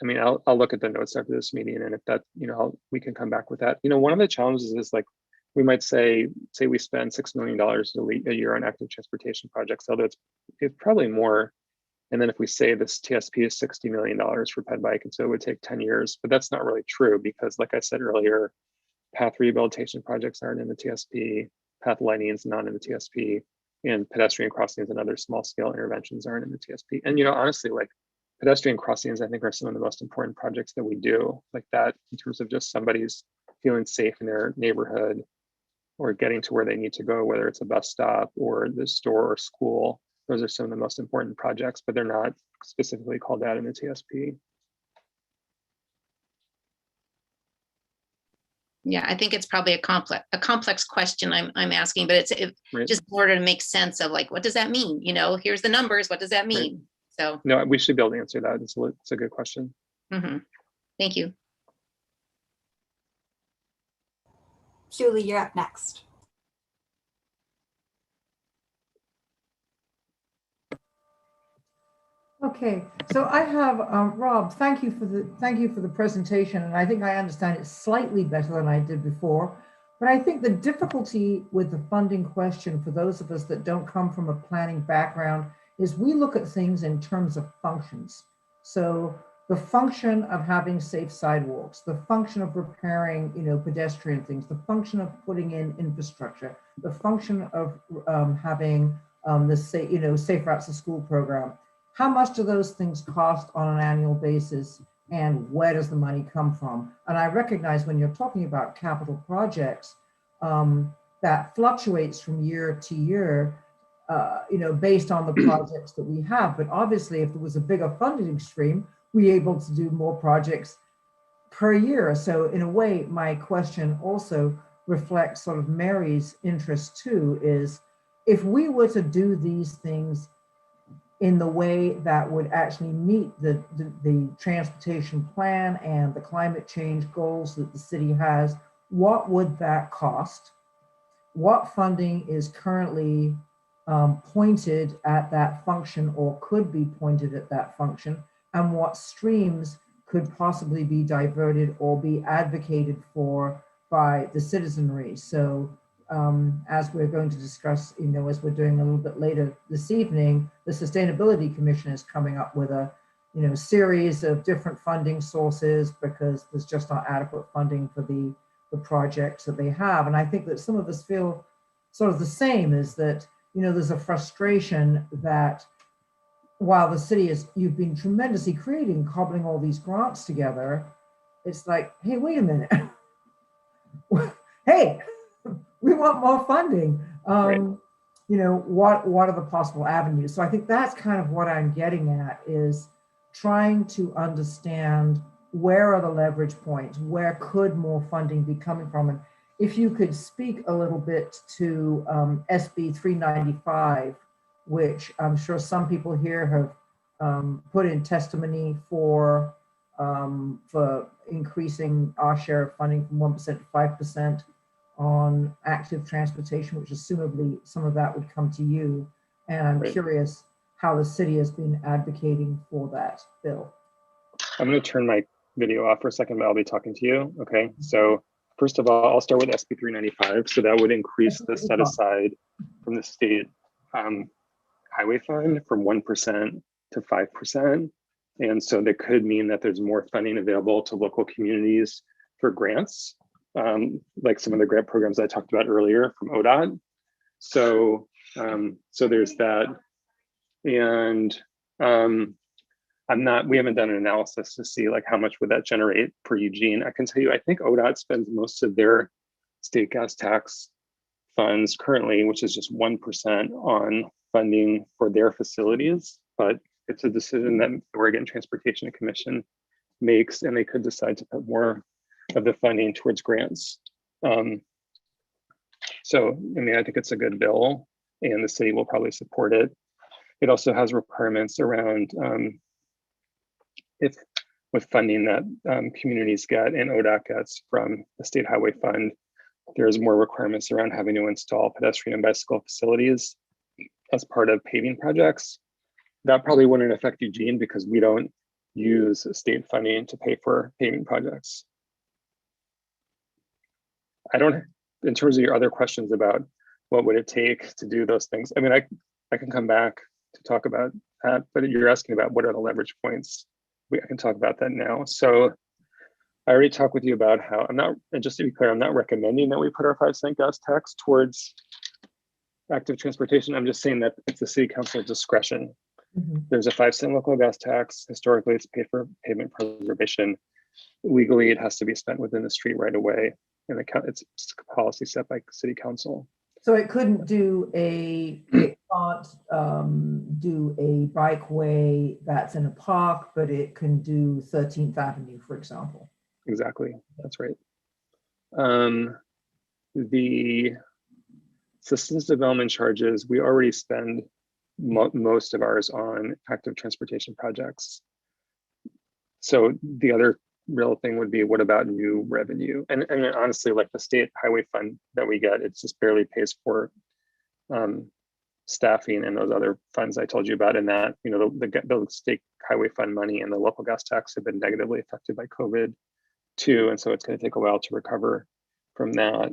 I mean, I'll look at the notes after this meeting, and if that, you know, we can come back with that. You know, one of the challenges is, like, we might say we spend $6 million a year on active transportation projects, although it's probably more. And then if we say this TSP is $60 million for Ped Bike, and so it would take 10 years, but that's not really true, because like I said earlier, path rehabilitation projects aren't in the TSP, path lighting is not in the TSP, and pedestrian crossings and other small scale interventions aren't in the TSP. And, you know, honestly, like, pedestrian crossings, I think, are some of the most important projects that we do, like that, in terms of just somebody's feeling safe in their neighborhood or getting to where they need to go, whether it's a bus stop or the store or school. Those are some of the most important projects, but they're not specifically called out in the TSP. Yeah, I think it's probably a complex question I'm asking, but it's Right. just in order to make sense of, like, what does that mean? You know, here's the numbers. What does that mean? Right. So no, we should be able to answer that. It's a good question. Thank you. Julie, you're up next. Okay, so I have Rob. Thank you for the presentation, and I think I understand it slightly better than I did before. But I think the difficulty with the funding question for those of us that don't come from a planning background is we look at things in terms of functions. So the function of having safe sidewalks, the function of repairing, you know, pedestrian things, the function of putting in infrastructure, the function of having the safe routes to school program. How much do those things cost on an annual basis? and where does the money come from? And I recognize when you're talking about capital projects, that fluctuates from year to year, based on the projects that we have. But obviously, if there was a bigger funding stream, we're able to do more projects per year. So in a way, my question also reflects sort of Mary's interest too, is if we were to do these things in the way that would actually meet the transportation plan and the climate change goals that the city has, what would that cost? What funding is currently pointed at that function or could be pointed at that function? And what streams could possibly be diverted or be advocated for by the citizenry? So as we're going to discuss, as we're doing a little bit later this evening, the Sustainability Commission is coming up with a series of different funding sources because there's just not adequate funding for the projects that they have. And I think that some of us feel sort of the same, is that, there's a frustration that while the city you've been tremendously creating, cobbling all these grants together, it's like, hey, wait a minute. Hey, we want more funding. Right. What are the possible avenues? So I think that's kind of what I'm getting at, is trying to understand where are the leverage points, where could more funding be coming from? And if you could speak a little bit to SB 395, which I'm sure some people here have put in testimony for increasing our share of funding from 1% to 5% on active transportation, which assumably some of that would come to you. And I'm curious how the city has been advocating for that bill. I'm going to turn my video off for a second, but I'll be talking to you. Okay, so first of all, I'll start with SB 395. So that would increase the set aside from the state highway fund from 1% to 5%. And so that could mean that there's more funding available to local communities for grants, like some of the grant programs I talked about earlier from ODOT. So, so there's that. And we haven't done an analysis to see like how much would that generate for Eugene. I can tell you, I think ODOT spends most of their state gas tax funds currently, which is just 1% on funding for their facilities, but it's a decision that the Oregon Transportation Commission makes, and they could decide to put more of the funding towards grants. So, I mean, I think it's a good bill and the city will probably support it. It also has requirements around if with funding that communities get and ODOT gets from the state highway fund, there's more requirements around having to install pedestrian and bicycle facilities as part of paving projects. That probably wouldn't affect Eugene because we don't use state funding to pay for paving projects. In terms of your other questions about what would it take to do those things, I mean, I can come back to talk about that, but you're asking about what are the leverage points. I can talk about that now. So I already talked with you about how and just to be clear, I'm not recommending that we put our 5-cent gas tax towards active transportation. I'm just saying that it's the city council's discretion. There's a 5-cent local gas tax. Historically, it's paid for pavement preservation. Legally, it has to be spent within the street right away. And it's a policy set by city council. So it couldn't do it can't do a bikeway that's in a park, but it can do 13th Avenue, for example. Exactly, that's right. The systems development charges, we already spend most of ours on active transportation projects. So the other real thing would be, what about new revenue? And honestly, like the state highway fund that we get, it just barely pays for staffing and those other funds I told you about. And that, the state highway fund money and the local gas tax have been negatively affected by COVID too. And so it's going to take a while to recover from that.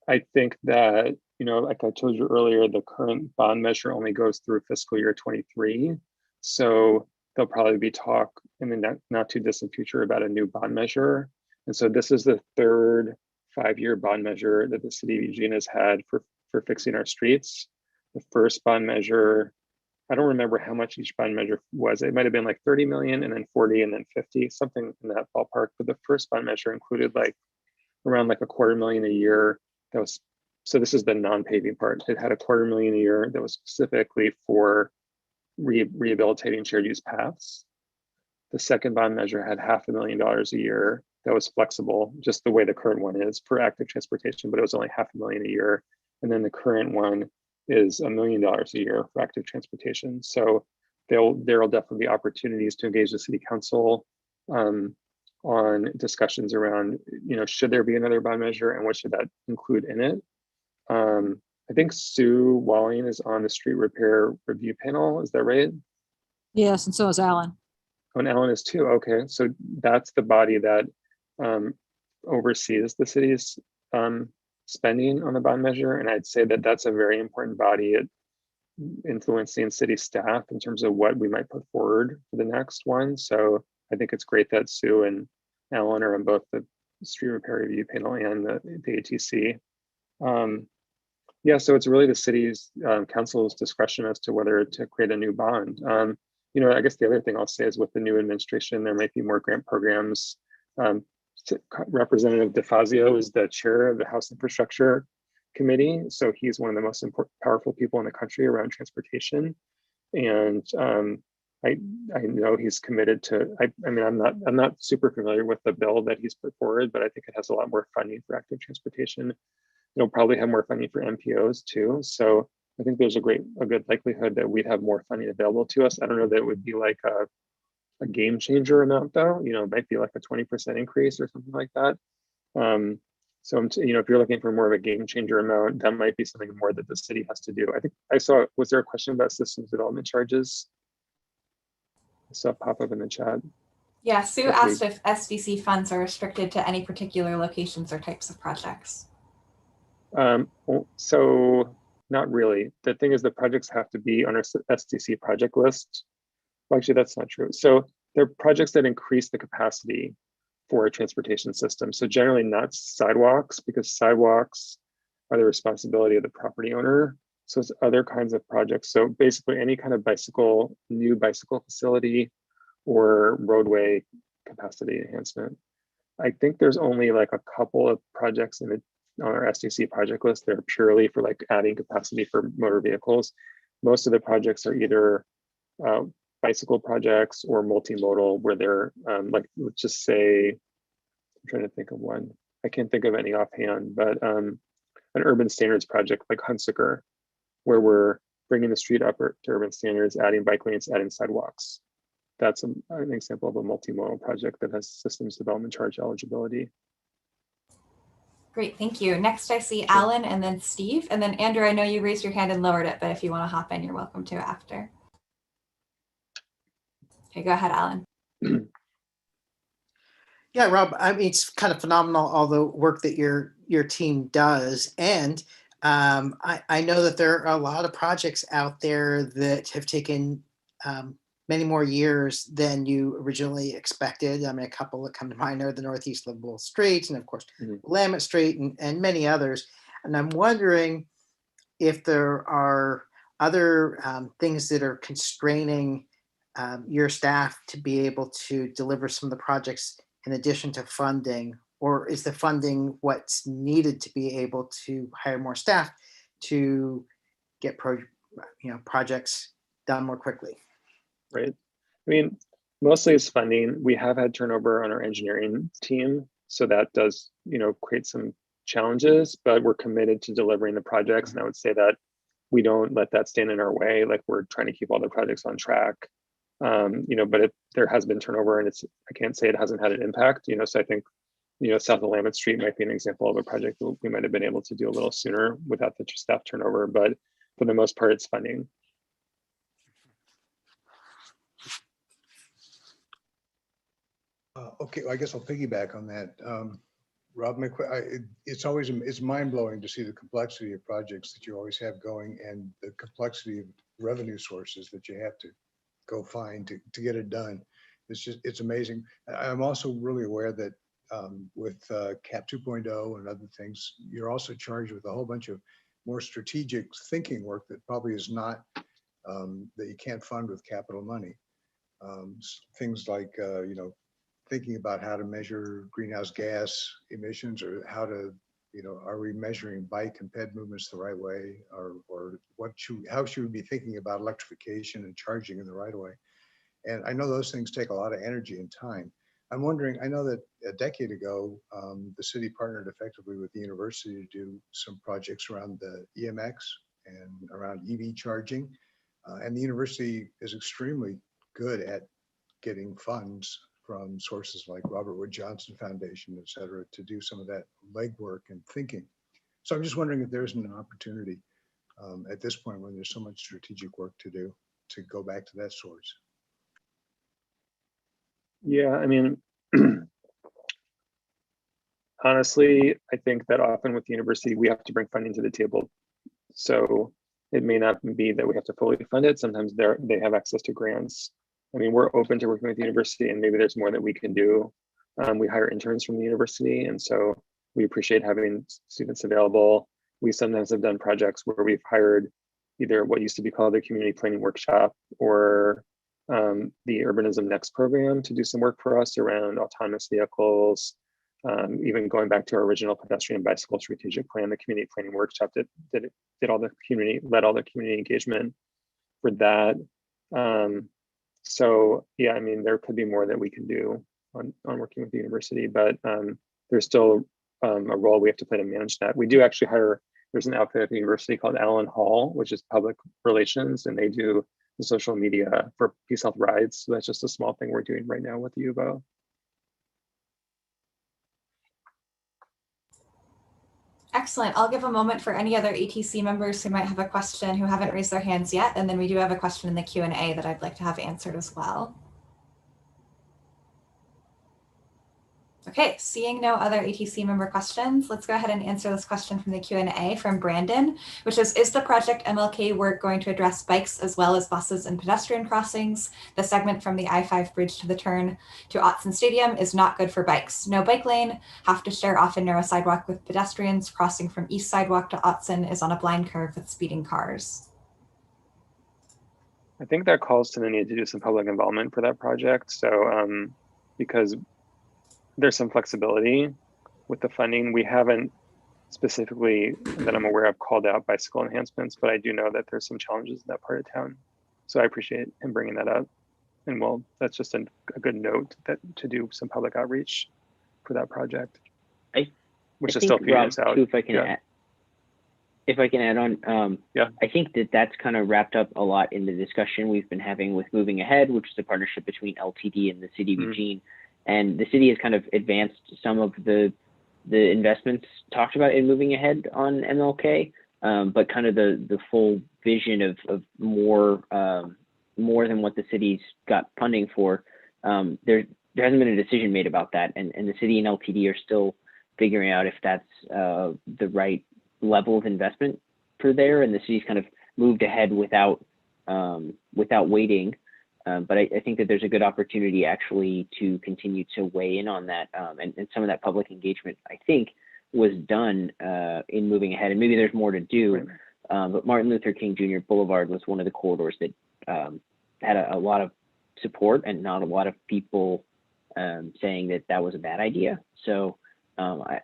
I think that, like I told you earlier, the current bond measure only goes through fiscal year 23. So there'll probably be talk in the not too distant future about a new bond measure. And so this is the third 5-year bond measure that the city of Eugene has had for fixing our streets. The first bond measure I don't remember how much each bond measure was. It might have been like 30 million and then 40 and then 50, something in that ballpark. But the first bond measure included like around like $250,000 a year. That was, so this is the non-paving part. It had $250,000 a year that was specifically for rehabilitating shared use paths. The second bond measure had $500,000 a year that was flexible, just the way the current one is for active transportation, but it was only $500,000 a year. And then the current one is $1 million a year for active transportation. So there'll definitely be opportunities to engage the city council on discussions around, should there be another bond measure and what should that include in it? I think Sue Walling is on the street repair review panel. Is that right? Yes, and so is Alan. Oh, and Alan is too. Okay, so that's the body that oversees the city's spending on the bond measure. And I'd say that that's a very important body at influencing city staff in terms of what we might put forward for the next one. So I think it's great that Sue and Alan are on both the street repair review panel and the ATC. Yeah, so it's really the city's council's discretion as to whether to create a new bond. I guess the other thing I'll say is with the new administration, there might be more grant programs. Representative DeFazio is the chair of the House Infrastructure Committee. So he's one of the most powerful people in the country around transportation. And I know he's committed to, I'm not super familiar with the bill that he's put forward, but I think it has a lot more funding for active transportation. It'll probably have more funding for MPOs too. So I think there's a good likelihood that we'd have more funding available to us. I don't know that it would be like a game changer amount though, it might be like a 20% increase or something like that. So, if you're looking for more of a game changer amount, that might be something more that the city has to do. I think I saw, was there a question about systems development charges? I saw it pop up in the chat. Yeah, Sue asked if SDC funds are restricted to any particular locations or types of projects. So not really. The thing is, the projects have to be on our SDC project list. Well, actually, that's not true. So they're projects that increase the capacity for a transportation system. So generally not sidewalks, because sidewalks are the responsibility of the property owner. So it's other kinds of projects. So basically any kind of new bicycle facility or roadway capacity enhancement. I think there's only like a couple of projects on our SDC project list that are purely for like adding capacity for motor vehicles. Most of the projects are either bicycle projects or multimodal, where they're like, let's just say, I'm trying to think of one. I can't think of any offhand, but an urban standards project like Hunsaker, where we're bringing the street up to urban standards, adding bike lanes, adding sidewalks. That's an example of a multimodal project that has systems development charge eligibility. Great, thank you. Next, I see Alan and then Steve. And then Andrew, I know you raised your hand and lowered it, but if you want to hop in, you're welcome to after. Okay, go ahead, Alan. Yeah, Rob, it's kind of phenomenal, all the work that your team does. And I know that there are a lot of projects out there that have taken many more years than you originally expected. I mean, a couple that come to mind are the Northeast Livable Streets and of course, Willamette Street and many others. And I'm wondering if there are other things that are constraining your staff to be able to deliver some of the projects in addition to funding, or is the funding what's needed to be able to hire more staff to get projects done more quickly? Right. I mean, mostly it's funding. We have had turnover on our engineering team, so that does, create some challenges, but we're committed to delivering the projects. And I would say that we don't let that stand in our way. Like, we're trying to keep all the projects on track. But there has been turnover, and I can't say it hasn't had an impact, so I think, South of Willamette Street might be an example of a project that we might have been able to do a little sooner without the staff turnover, but for the most part, it's funding. Okay, well, I guess I'll piggyback on that. Rob, it's mind-blowing to see the complexity of projects that you always have going and the complexity of revenue sources that you have to go find to get it done. It's amazing. I'm also really aware that with CAP 2.0 and other things, you're also charged with a whole bunch of more strategic thinking work that probably is not that you can't fund with capital money. Things like, thinking about how to measure greenhouse gas emissions, or how to, are we measuring bike and ped movements the right way, or how should we be thinking about electrification and charging in the right way? And I know those things take a lot of energy and time. I'm wondering, I know that a decade ago, the city partnered effectively with the university to do some projects around the EMX and around EV charging. And the university is extremely good at getting funds from sources like Robert Wood Johnson Foundation, et cetera, to do some of that legwork and thinking. So I'm just wondering if there's an opportunity at this point, when there's so much strategic work to do, to go back to that source. Yeah, I mean, honestly, I think that often with the university, we have to bring funding to the table. So it may not be that we have to fully fund it. Sometimes they have access to grants. I mean, we're open to working with the university, and maybe there's more that we can do. We hire interns from the university, and so we appreciate having students available. We sometimes have done projects where we've hired either what used to be called the community planning workshop or the Urbanism Next program to do some work for us around autonomous vehicles. Even going back to our original pedestrian bicycle strategic plan, the community planning workshop led all the community engagement for that. So yeah, I mean, there could be more that we can do on working with the university, but there's still a role we have to play to manage that. We do actually hire, there's an outfit at the university called Allen Hall, which is public relations, and they do the social media for Peace Health Rides. So that's just a small thing we're doing right now with the UVO. Excellent. I'll give a moment for any other ATC members who might have a question who haven't raised their hands yet. And then we do have a question in the Q&A that I'd like to have answered as well. Okay, seeing no other ATC member questions, let's go ahead and answer this question from the Q&A from Brandon, which is the project MLK work going to address bikes as well as buses and pedestrian crossings? The segment from the I-5 bridge to the turn to Autzen Stadium is not good for bikes. No bike lane, have to share often narrow sidewalk with pedestrians. Crossing from East Sidewalk to Autzen is on a blind curve with speeding cars. I think that calls to the need to do some public involvement for that project. So because there's some flexibility with the funding. We haven't specifically, that I'm aware of, called out bicycle enhancements, but I do know that there's some challenges in that part of town. So I appreciate him bringing that up. And well, that's just a good note that to do some public outreach for that project, which is still few years out. Too, if I can add on, I think that's kind of wrapped up a lot in the discussion we've been having with Moving Ahead, which is a partnership between LTD and the city of Eugene. And the city has kind of advanced some of the investments talked about in Moving Ahead on MLK, but kind of the full vision of more than what the city's got funding for. There hasn't been a decision made about that, and the city and LTD are still figuring out if that's the right level of investment for there. And the city's kind of moved ahead without waiting. But I think that there's a good opportunity actually to continue to weigh in on that. And some of that public engagement, I think, was done in Moving Ahead. And maybe there's more to do. But Martin Luther King Jr. Boulevard was one of the corridors that had a lot of support and not a lot of people saying that was a bad idea. So, I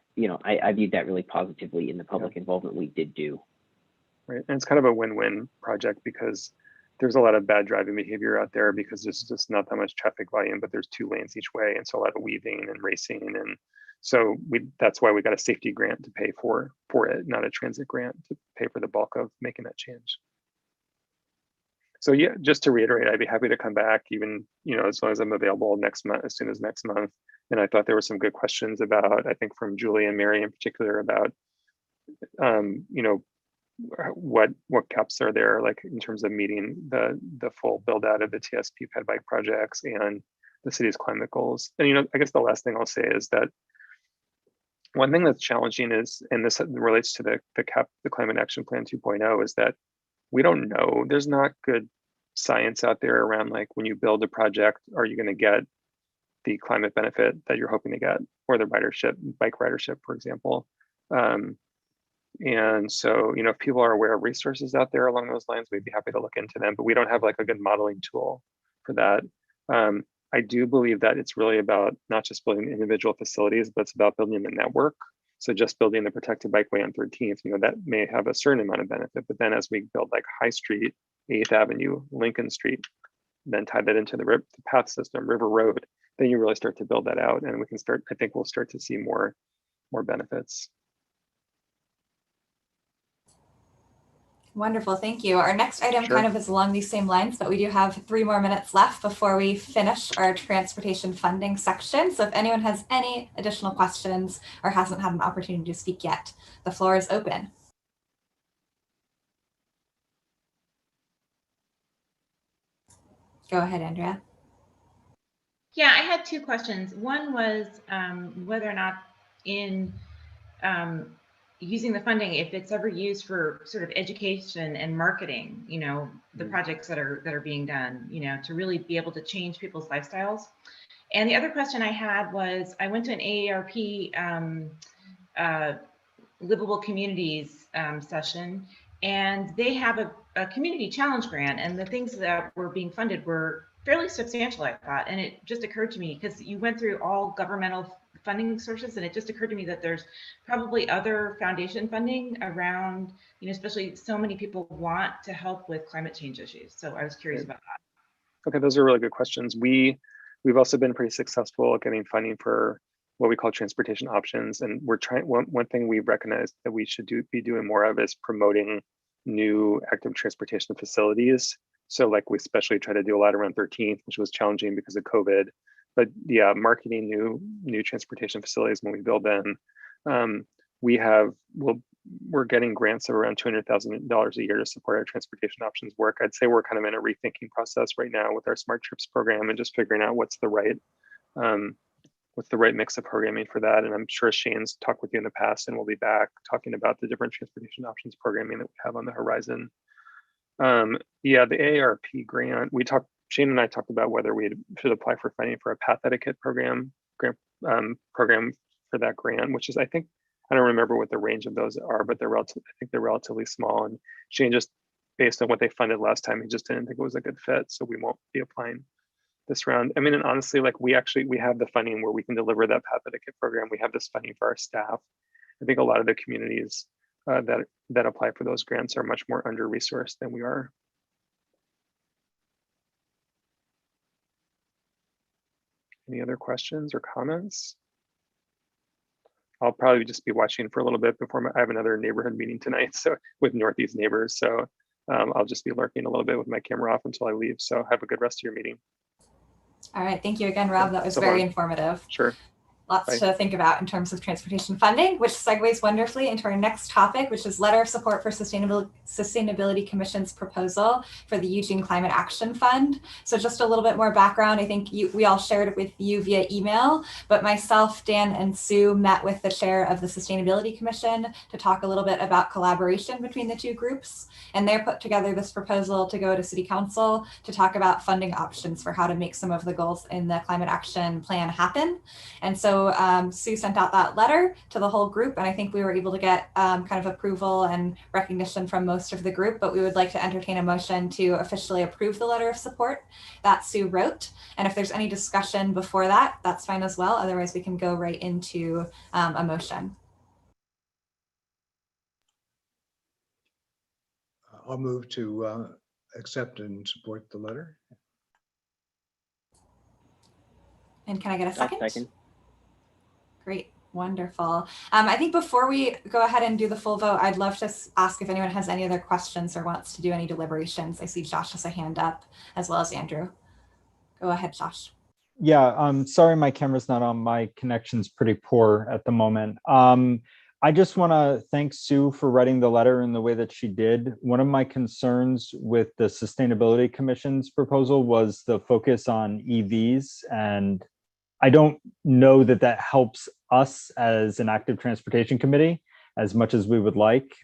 viewed that really positively in the public involvement we did do. Right. And it's kind of a win-win project because there's a lot of bad driving behavior out there because there's just not that much traffic volume, but there's 2 lanes each way. And so a lot of weaving and racing. And so that's why we got a safety grant to pay for it, not a transit grant to pay for the bulk of making that change. So yeah, just to reiterate, I'd be happy to come back even, as long as I'm available next month, as soon as next month. And I thought there were some good questions about, I think from Julie and Mary in particular, about, what gaps are there, like in terms of meeting the full build out of the TSP ped bike projects and the city's climate goals. And I guess the last thing I'll say is that one thing that's challenging is, and this relates to the Climate Action Plan 2.0, is that we don't know. There's not good science out there around, like, when you build a project, are you going to get the climate benefit that you're hoping to get, or the bike ridership, for example. And so, if people are aware of resources out there along those lines, we'd be happy to look into them, but we don't have like a good modeling tool for that. I do believe that it's really about not just building individual facilities, but it's about building the network. So just building the protected bikeway on 13th, that may have a certain amount of benefit, but then as we build like High Street, 8th Avenue, Lincoln Street, then tie that into the path system, River Road, then you really start to build that out, and we can start, I think we'll start to see more benefits. Wonderful, thank you. Our next item Sure. kind of is along these same lines, but we do have 3 more minutes left before we finish our transportation funding section. So if anyone has any additional questions or hasn't had an opportunity to speak yet, the floor is open. Go ahead, Andrea. Yeah, I had 2 questions. One was whether or not in using the funding, if it's ever used for sort of education and marketing, the projects that are being done, to really be able to change people's lifestyles. And the other question I had was, I went to an AARP Livable Communities session, and they have a community challenge grant, and the things that were being funded were fairly substantial, I thought. And it just occurred to me, because you went through all governmental funding sources, and it just occurred to me that there's probably other foundation funding around, especially so many people want to help with climate change issues. So I was curious about that. Okay, those are really good questions. We've also been pretty successful at getting funding for what we call transportation options, and we're trying. One thing we've recognized that we should be doing more of is promoting new active transportation facilities. So like we especially try to do a lot around 13th, which was challenging because of COVID. But yeah, marketing new transportation facilities when we build them. We're getting grants of around $200,000 a year to support our transportation options work. I'd say we're kind of in a rethinking process right now with our Smart Trips program and just figuring out what's the right mix of programming for that. And I'm sure Shane's talked with you in the past, and we'll be back talking about the different transportation options programming that we have on the horizon. Yeah, the AARP grant, Shane and I talked about whether we should apply for funding for a path etiquette program for that grant, which is, I don't remember what the range of those are, but I think they're relatively small. And Shane, just based on what they funded last time, he just didn't think it was a good fit. So we won't be applying this round. I mean, and honestly, like we have the funding where we can deliver that path etiquette program. We have this funding for our staff. I think a lot of the communities that apply for those grants are much more under-resourced than we are. Any other questions or comments? I'll probably just be watching for a little bit before I have another neighborhood meeting tonight, so with Northeast neighbors. So I'll just be lurking a little bit with my camera off until I leave. So have a good rest of your meeting. All right, thank you again, Rob. That was very informative. Sure. Lots to think about in terms of transportation funding, which segues wonderfully into our next topic, which is letter of support for Sustainability Commission's proposal for the Eugene Climate Action Fund. So just a little bit more background. I think we all shared it with you via email, but myself, Dan, and Sue met with the chair of the Sustainability Commission to talk a little bit about collaboration between the two groups. And they put together this proposal to go to City Council to talk about funding options for how to make some of the goals in the climate action plan happen. And so Sue sent out that letter to the whole group, and I think we were able to get kind of approval and recognition from most of the group, but we would like to entertain a motion to officially approve the letter of support that Sue wrote. And if there's any discussion before that, that's fine as well. Otherwise, we can go right into a motion. I'll move to accept and support the letter. And can I get a second? Second. Great, wonderful. I think before we go ahead and do the full vote, I'd love to ask if anyone has any other questions or wants to do any deliberations. I see Josh has a hand up, as well as Andrew. Go ahead, Josh. Yeah, sorry my camera's not on. My connection's pretty poor at the moment. I just want to thank Sue for writing the letter in the way that she did. One of my concerns with the Sustainability Commission's proposal was the focus on EVs, and I don't know that that helps us as an active transportation committee as much as we would like.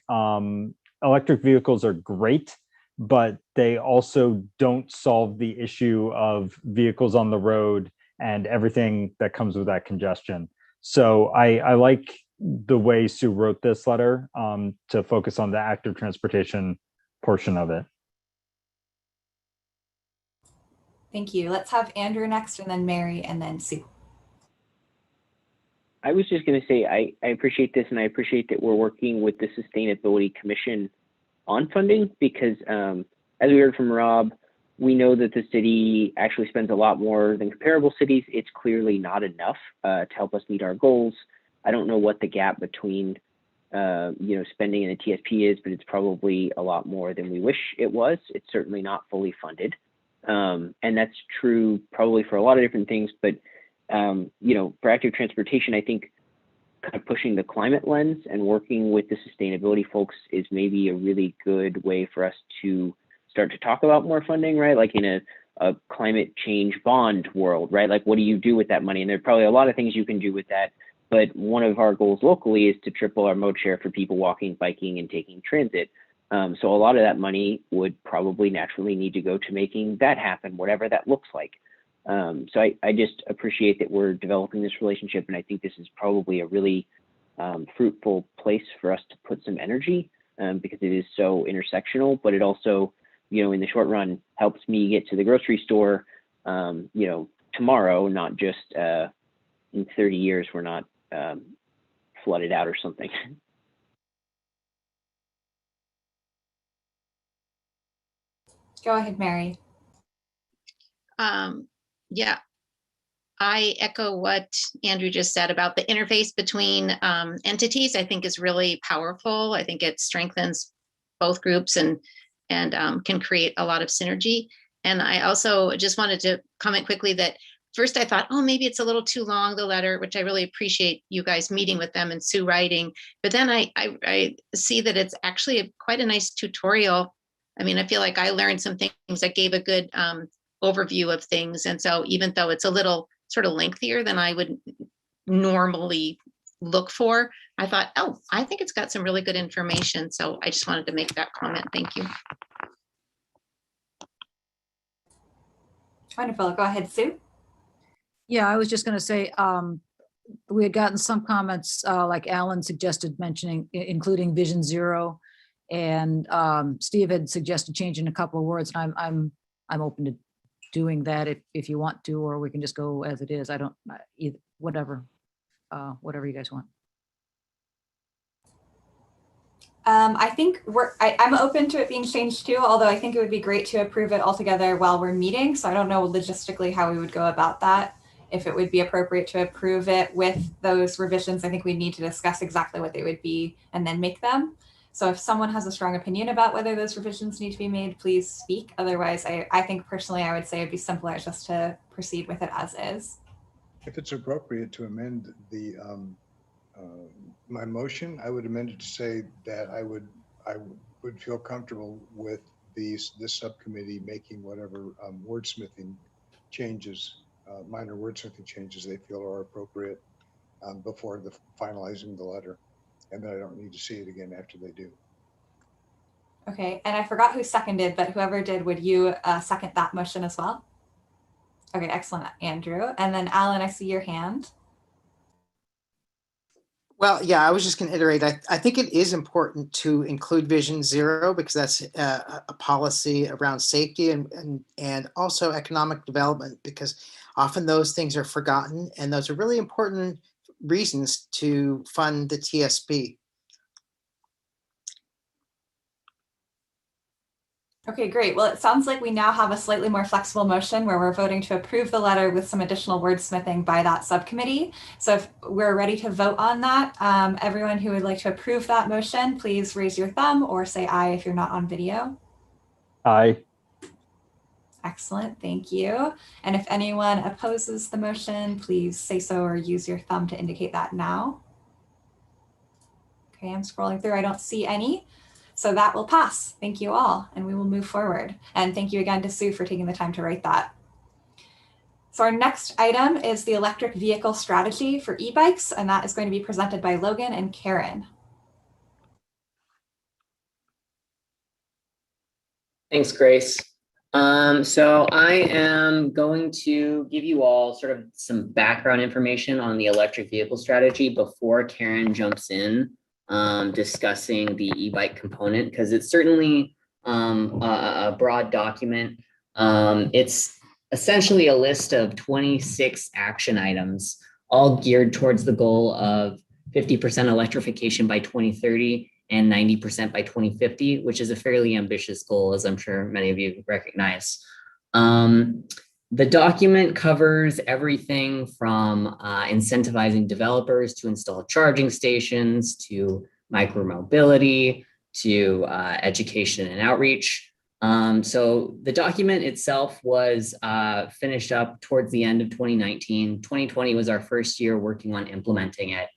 Electric vehicles are great, but they also don't solve the issue of vehicles on the road and everything that comes with that congestion. So I like the way Sue wrote this letter, to focus on the active transportation portion of it. Thank you. Let's have Andrew next, and then Mary, and then Sue. I was just going to say, I appreciate this, and I appreciate that we're working with the Sustainability Commission on funding, because as we heard from Rob, we know that the city actually spends a lot more than comparable cities. It's clearly not enough to help us meet our goals. I don't know what the gap between spending and the TSP is, but it's probably a lot more than we wish it was. It's certainly not fully funded. And that's true probably for a lot of different things, but for active transportation, I think kind of pushing the climate lens and working with the sustainability folks is maybe a really good way for us to start to talk about more funding, right? Like in a climate change bond world, right? Like, what do you do with that money? And there are probably a lot of things you can do with that. But one of our goals locally is to triple our mode share for people walking, biking, and taking transit. So a lot of that money would probably naturally need to go to making that happen, whatever that looks like. So I just appreciate that we're developing this relationship, and I think this is probably a really fruitful place for us to put some energy, because it is so intersectional, but it also, in the short run, helps me get to the grocery store, tomorrow, not just in 30 years we're not flooded out or something. Go ahead, Mary. Yeah, I echo what Andrew just said about the interface between entities. I think is really powerful. I think it strengthens both groups and can create a lot of synergy. And I also just wanted to comment quickly that first I thought, oh, maybe it's a little too long, the letter, which I really appreciate you guys meeting with them and Sue writing. But then I see that it's actually quite a nice tutorial. I mean, I feel like I learned some things that gave a good overview of things. And so even though it's a little sort of lengthier than I would normally look for, I thought, oh, I think it's got some really good information. So I just wanted to make that comment. Thank you. Wonderful. Go ahead, Sue. Yeah, I was just going to say, we had gotten some comments, like Alan suggested mentioning, including Vision Zero, and Steve had suggested changing a couple of words. And I'm open to doing that if you want to, or we can just go as it is. I don't either, whatever you guys want. I think I'm open to it being changed too, although I think it would be great to approve it altogether while we're meeting. So I don't know logistically how we would go about that. If it would be appropriate to approve it with those revisions, I think we need to discuss exactly what they would be and then make them. So if someone has a strong opinion about whether those revisions need to be made, please speak. Otherwise, I think personally, I would say it'd be simpler just to proceed with it as is. If it's appropriate to amend the my motion, I would amend it to say that I would feel comfortable with this subcommittee making whatever wordsmithing changes, minor wordsmithing changes they feel are appropriate before finalizing the letter, and that I don't need to see it again after they do. Okay, and I forgot who seconded, but whoever did, would you second that motion as well? Okay, excellent, Andrew. And then Alan, I see your hand. Well, yeah, I was just going to iterate. I think it is important to include Vision Zero because that's a policy around safety and also economic development, because often those things are forgotten, and those are really important reasons to fund the TSP. Okay, great. Well, it sounds like we now have a slightly more flexible motion where we're voting to approve the letter with some additional wordsmithing by that subcommittee. So if we're ready to vote on that, everyone who would like to approve that motion, please raise your thumb or say aye if you're not on video. Aye. Excellent, thank you. And if anyone opposes the motion, please say so or use your thumb to indicate that now. Okay, I'm scrolling through, I don't see any. So that will pass. Thank you all, and we will move forward. And thank you again to Sue for taking the time to write that. So our next item is the electric vehicle strategy for e-bikes, and that is going to be presented by Logan and Karen. Thanks, Grace. So I am going to give you all sort of some background information on the electric vehicle strategy before Karen jumps in, discussing the e-bike component, because it's certainly a broad document. It's essentially a list of 26 action items, all geared towards the goal of 50% electrification by 2030 and 90% by 2050, which is a fairly ambitious goal, as I'm sure many of you recognize. The document covers everything from incentivizing developers to install charging stations, to micromobility, to education and outreach. So the document itself was finished up towards the end of 2019. 2020 was our first year working on implementing it.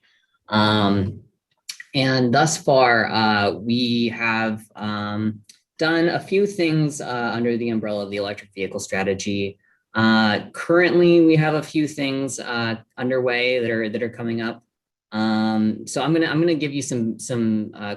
And thus far, we have done a few things under the umbrella of the electric vehicle strategy. Currently, we have a few things underway that are coming up. So I'm gonna give you some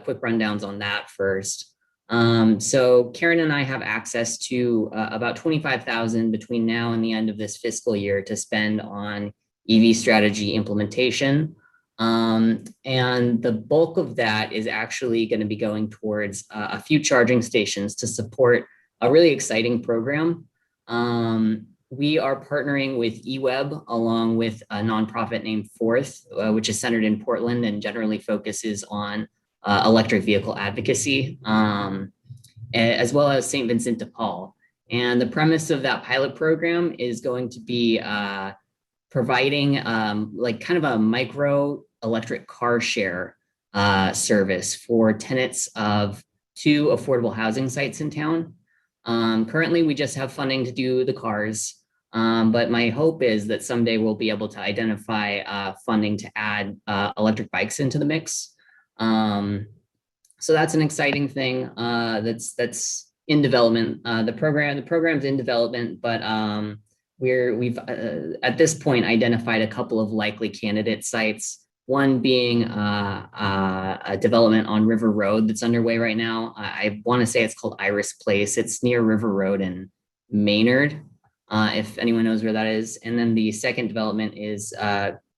quick rundowns on that first. So Karen and I have access to about 25,000 between now and the end of this fiscal year to spend on EV strategy implementation. And the bulk of that is actually going to be going towards a few charging stations to support a really exciting program. We are partnering with eWeb along with a nonprofit named Fourth, which is centered in Portland and generally focuses on electric vehicle advocacy, as well as St. Vincent de Paul. And the premise of that pilot program is going to be providing like kind of a micro electric car share service for tenants of 2 affordable housing sites in town. Currently, we just have funding to do the cars, but my hope is that someday we'll be able to identify funding to add electric bikes into the mix. So that's an exciting thing that's in development. The program's in development, but we've at this point identified a couple of likely candidate sites. One being a development on River Road that's underway right now. I want to say it's called Iris Place. It's near River Road in Maynard, if anyone knows where that is. And then the second development is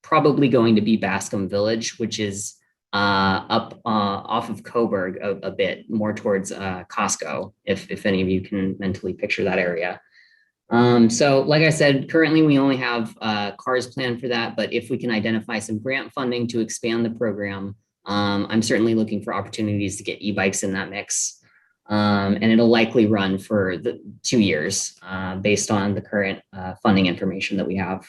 probably going to be Bascom Village, which is up off of Coburg a bit more towards Costco, if any of you can mentally picture that area. So like I said, currently we only have cars planned for that, but if we can identify some grant funding to expand the program, I'm certainly looking for opportunities to get e-bikes in that mix. And it'll likely run for the 2 years based on the current funding information that we have.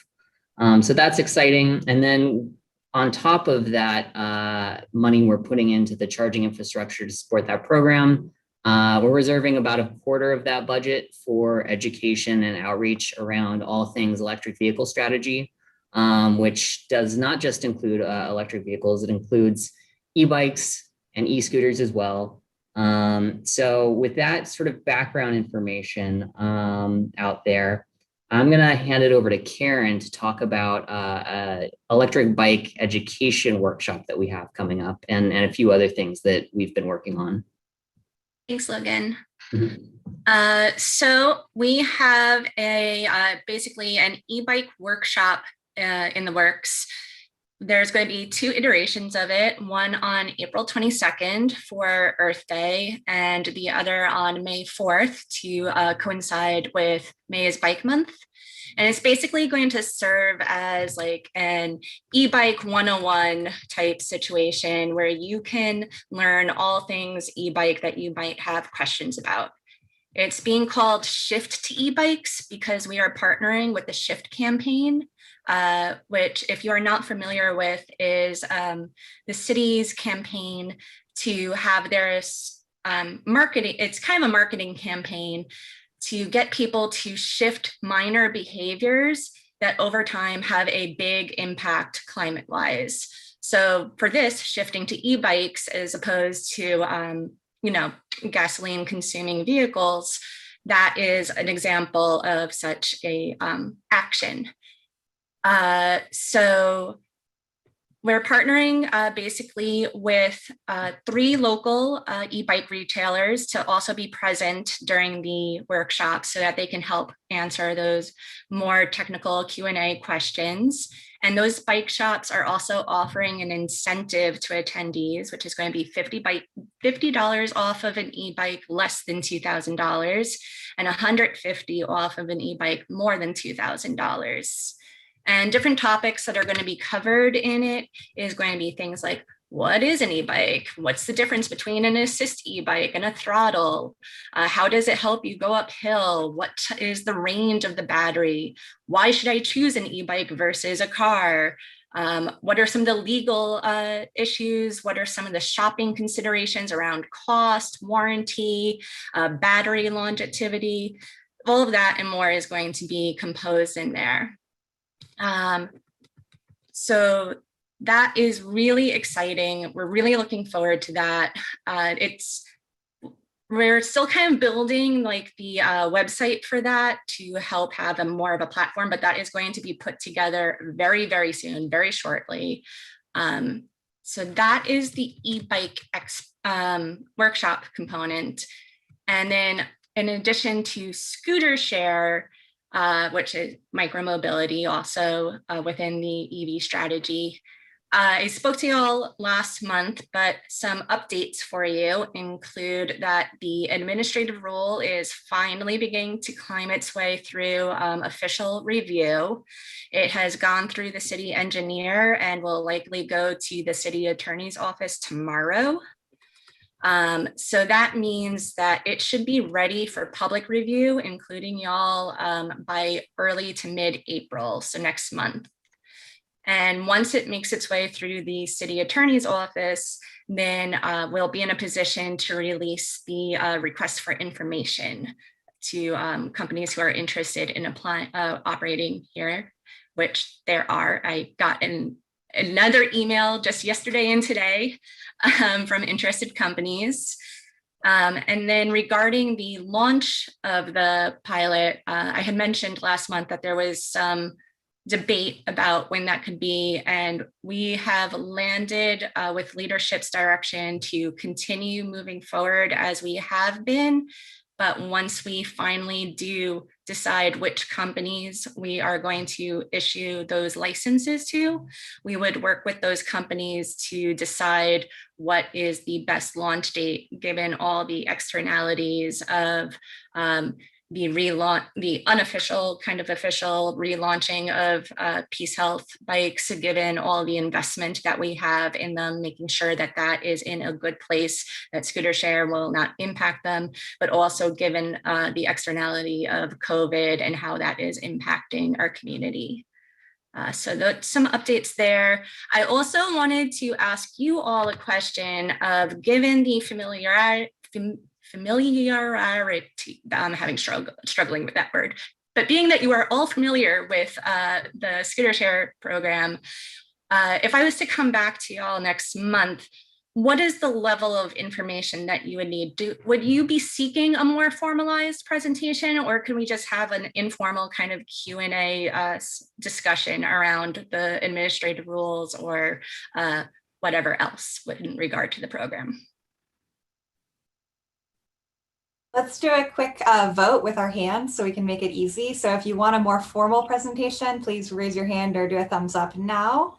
So that's exciting. And then on top of that money we're putting into the charging infrastructure to support that program, we're reserving about a quarter of that budget for education and outreach around all things electric vehicle strategy, which does not just include electric vehicles, it includes e-bikes and e-scooters as well. So with that sort of background information out there, I'm gonna hand it over to Karen to talk about an electric bike education workshop that we have coming up and a few other things that we've been working on. Thanks, Logan. Mm-hmm. So we have basically an e-bike workshop in the works. There's going to be 2 iterations of it, one on April 22nd for Earth Day and the other on May 4th to coincide with May's Bike Month. And it's basically going to serve as like an e-bike 101 type situation where you can learn all things e-bike that you might have questions about. It's being called Shift to E-Bikes because we are partnering with the Shift campaign, which if you are not familiar with is the city's campaign to have their marketing. It's kind of a marketing campaign to get people to shift minor behaviors that over time have a big impact climate-wise. So for this, shifting to e-bikes as opposed to gasoline consuming vehicles, that is an example of such a action. So we're partnering basically with 3 local e-bike retailers to also be present during the workshop so that they can help answer those more technical Q&A questions. And those bike shops are also offering an incentive to attendees, which is going to be $50 off of an e-bike less than $2,000 and $150 off of an e-bike more than $2,000. And different topics that are going to be covered in it is going to be things like, what is an e-bike? What's the difference between an assist e-bike and a throttle? How does it help you go uphill? What is the range of the battery? Why should I choose an e-bike versus a car? What are some of the legal issues? What are some of the shopping considerations around cost, warranty, battery longevity? All of that and more is going to be composed in there. So that is really exciting. We're really looking forward to that. We're still kind of building like the website for that to help have more of a platform, but that is going to be put together very, very soon, very shortly. So that is the e-bike workshop component. And then in addition to scooter share, which is micromobility also within the EV strategy. I spoke to you all last month, but some updates for you include that the administrative rule is finally beginning to climb its way through official review. It has gone through the city engineer and will likely go to the city attorney's office tomorrow. So that means that it should be ready for public review, including y'all by early to mid-April, so next month. And once it makes its way through the city attorney's office, then we'll be in a position to release the request for information to companies who are interested in operating here, which there are. I got another email just yesterday and today from interested companies. And then regarding the launch of the pilot, I had mentioned last month that there was some debate about when that could be, and we have landed with leadership's direction to continue moving forward as we have been. But once we finally do decide which companies we are going to issue those licenses to, we would work with those companies to decide what is the launch date, given all the externalities of the unofficial kind of official relaunching of Peace Health bikes, given all the investment that we have in them, making sure that that is in a good place, that scooter share will not impact them, but also given the externality of COVID and how that is impacting our community. So that's some updates there. I also wanted to ask you all a question of, given the familiarity, I'm having struggling with that word, but being that you are all familiar with the scooter share program, if I was to come back to y'all next month, what is the level of information that you would need? Would you be seeking a more formalized presentation, or can we just have an informal kind of Q&A discussion around the administrative rules or whatever else in regard to the program? Let's do a quick vote with our hands so we can make it easy. So if you want a more formal presentation, please raise your hand or do a thumbs up now.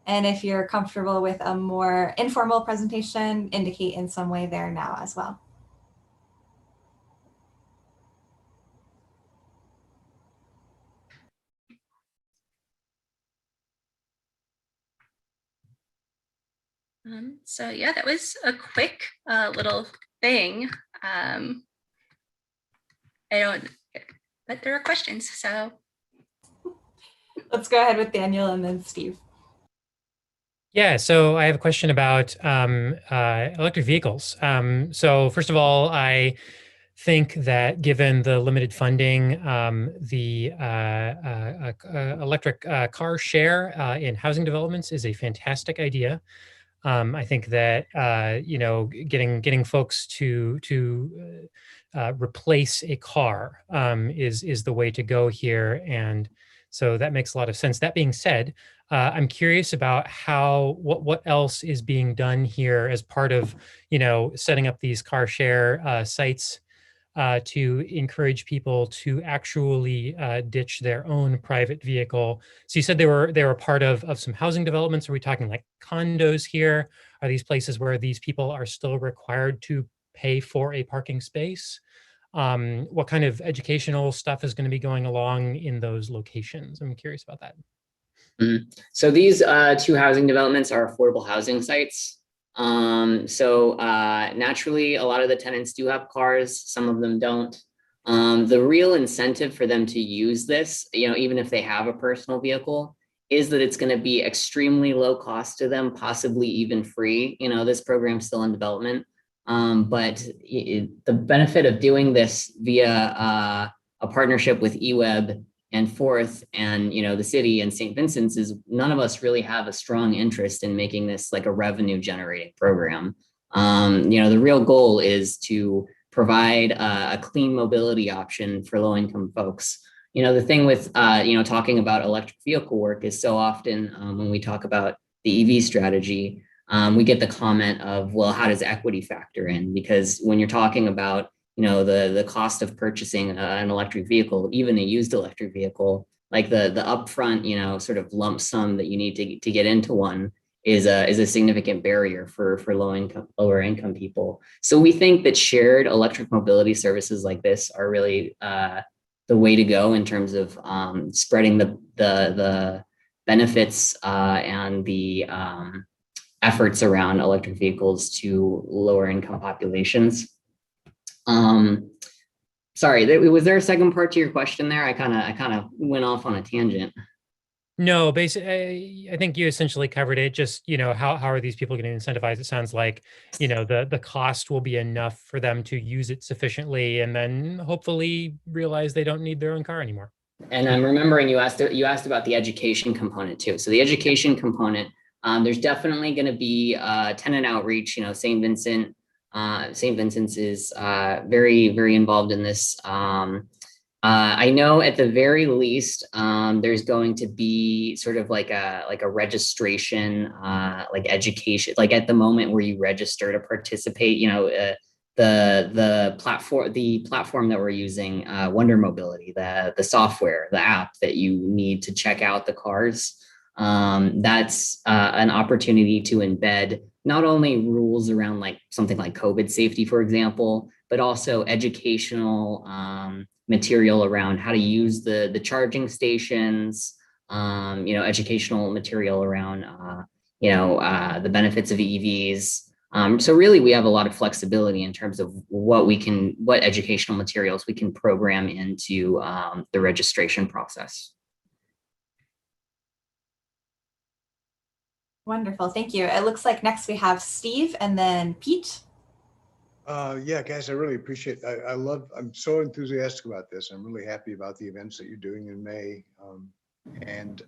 And if you're comfortable with a more informal presentation, indicate in some way there now as well. So yeah, that was a quick little thing. But there are questions, so. Let's go ahead with Daniel and then Steve. Yeah, so I have a question about electric vehicles. So first of all, I think that given the limited funding, the electric car share in housing developments is a fantastic idea. I think that getting folks to replace a car is the way to go here, and So that makes a lot of sense. That being said, I'm curious about what else is being done here as part of, setting up these car share sites to encourage people to actually ditch their own private vehicle. So you said they were part of some housing developments. Are we talking like condos here? Are these places where these people are still required to pay for a parking space? What kind of educational stuff is going to be going along in those locations? I'm curious about that. So these two housing developments are affordable housing sites. Naturally, a lot of the tenants do have cars, some of them don't. The real incentive for them to use this, even if they have a personal vehicle, is that it's going to be extremely low cost to them, possibly even free. This program's still in development. But the benefit of doing this via a partnership with eWeb and Fourth and the city and St. Vincent's is none of us really have a strong interest in making this like a revenue generating program. The real goal is to provide a clean mobility option for low income folks. The thing with talking about electric vehicle work is so often when we talk about the EV strategy, we get the comment of, well, how does equity factor in? Because when you're talking about the cost of purchasing an electric vehicle, even a used electric vehicle, like the upfront, sort of lump sum that you need to get into one is a significant barrier for lower income people. So we think that shared electric mobility services like this are really the way to go in terms of spreading the benefits and the efforts around electric vehicles to lower income populations. Sorry, was there a second part to your question there? I kind of went off on a tangent. No, basically, I think you essentially covered it. Just, how are these people getting incentivized? It sounds like, the cost will be enough for them to use it sufficiently and then hopefully realize they don't need their own car anymore. And I'm remembering you asked about the education component too. So the education component, there's definitely going to be tenant outreach. St. Vincent's is very, very involved in this. I know at the very least, there's going to be sort of like a registration, like education, like at the moment where you register to participate, the platform that we're using, Wonder Mobility, the software, the app that you need to check out the cars. That's an opportunity to embed not only rules around like something like COVID safety, for example, but also educational material around how to use the charging stations, educational material around, the benefits of EVs. So really, we have a lot of flexibility in terms of what educational materials we can program into the registration process. Wonderful, thank you. It looks like next we have Steve and then Pete. Yeah, guys, I really appreciate it. I'm so enthusiastic about this. I'm really happy about the events that you're doing in May, and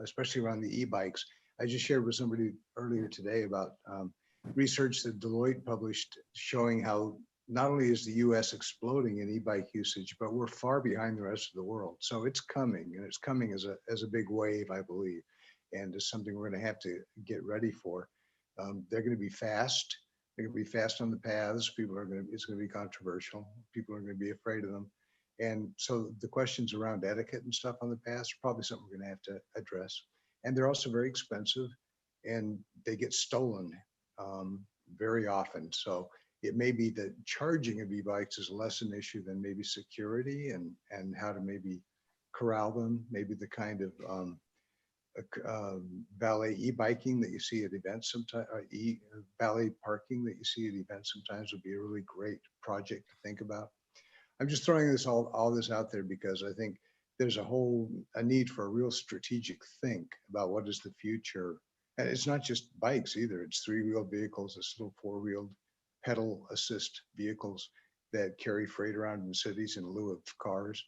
especially around the e-bikes. I just shared with somebody earlier today about research that Deloitte published showing how not only is the US exploding in e-bike usage, but we're far behind the rest of the world. So it's coming, and it's coming as a big wave, I believe, and it's something we're going to have to get ready for. They're going to be fast. They're going to be fast on the paths. It's going to be controversial. People are going to be afraid of them. And so the questions around etiquette and stuff on the paths are probably something we're going to have to address. And they're also very expensive, and they get stolen very often. So it may be that charging of e-bikes is less an issue than maybe security and how to maybe corral them, maybe the kind of valet e-biking that you see at events sometimes, valet parking that you see at events sometimes would be a really great project to think about. I'm just throwing all this out there because I think there's a need for a real strategic think about what is the future. And it's not just bikes either. It's three-wheeled vehicles, it's little four-wheeled pedal assist vehicles that carry freight around in cities in lieu of cars.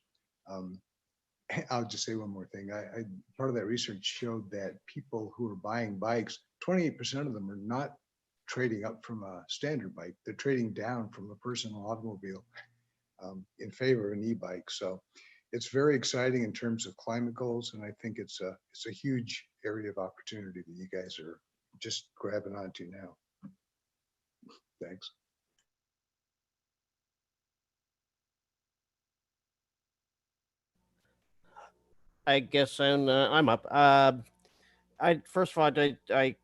I'll just say one more thing. Part of that research showed that people who are buying bikes, 28% of them are not trading up from a standard bike. They're trading down from a personal automobile in favor of an e-bike. So it's very exciting in terms of climate goals, and I think it's a huge area of opportunity that you guys are just grabbing onto now. Thanks. I guess I'm up. I first of all, I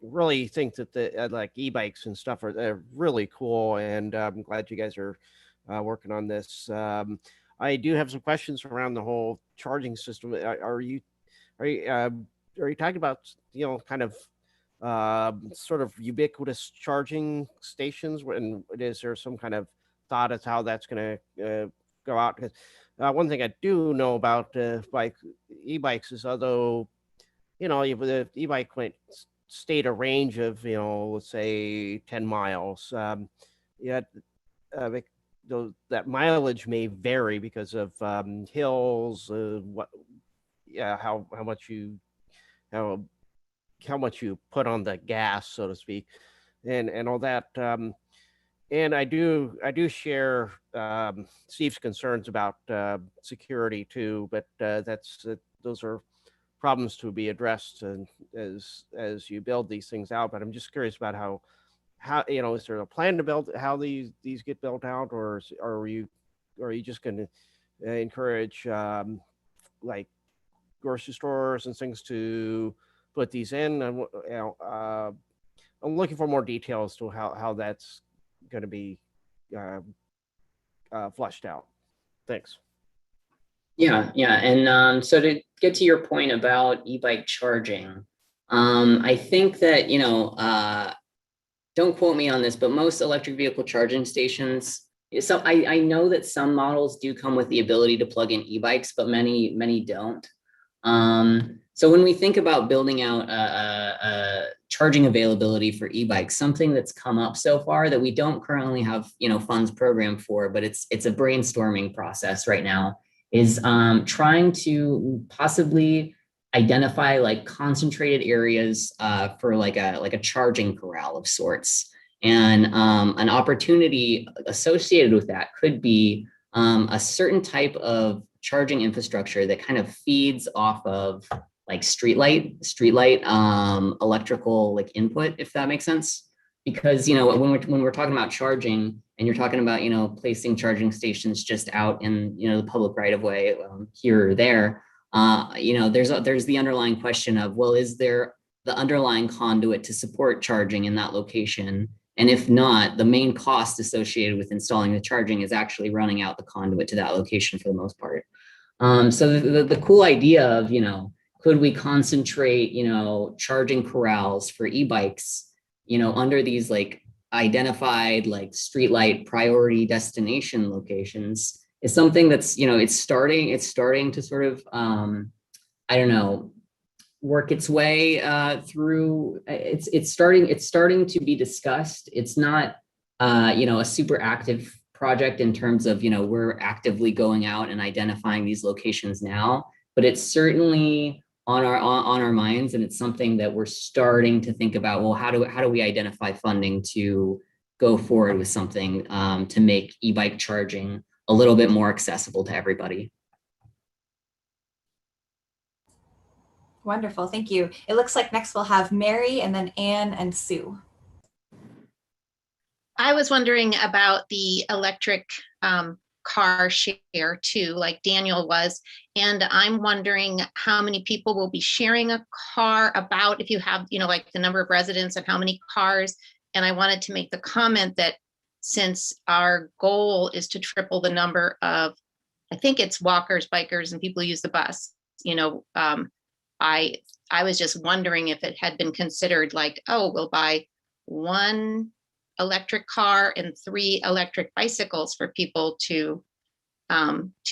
really think that the like e-bikes and stuff they're really cool, and I'm glad you guys are working on this. I do have some questions around the whole charging system. Are you talking about kind of sort of ubiquitous charging stations? And is there some kind of thought as how that's going to go out? Because one thing I do know about e-bikes is although the e-bike might state a range of let's say 10 miles, yet that mileage may vary because of hills, how much you put on the gas, so to speak, and all that. And I do share Steve's concerns about security too, but those are problems to be addressed as you build these things out. But I'm just curious about how is there a plan to build how these get built out, or are you just going to encourage like grocery stores and things to put these in? And I'm looking for more details to how that's going to be flushed out. Thanks. Yeah. And so to get to your point about e-bike charging, I think that, don't quote me on this, but most electric vehicle charging stations, so I know that some models do come with the ability to plug in e-bikes, but many don't. So when we think about building out charging availability for e-bikes, something that's come up so far that we don't currently have funds programmed for, but it's a brainstorming process right now, is trying to possibly identify like concentrated areas for like a charging corral of sorts. And an opportunity associated with that could be a certain type of charging infrastructure that kind of feeds off of like streetlight electrical like input, if that makes sense. Because when we're talking about charging, and you're talking about placing charging stations just out in the public right of way here or there, there's the underlying question of, well, is there the underlying conduit to support charging in that location? And if not, the main cost associated with installing the charging is actually running out the conduit to that location for the most part. So the cool idea of could we concentrate charging corrals for e-bikes under these like identified like streetlight priority destination locations is something that's it's starting to sort of work its way through. It's starting to be discussed. It's not a super active project in terms of we're actively going out and identifying these locations now, but it's certainly on our minds, and it's something that we're starting to think about. Well, how do we identify funding to go forward with something to make e-bike charging a little bit more accessible to everybody? Wonderful, thank you. It looks like next we'll have Mary and then Anne and Sue. I was wondering about the electric car share too, like Daniel was. And I'm wondering how many people will be sharing a car, about if you have, like the number of residents and how many cars. And I wanted to make the comment that since our goal is to triple the number of, I think it's walkers, bikers, and people who use the bus, I was just wondering if it had been considered like, oh, we'll buy one electric car and 3 electric bicycles for people to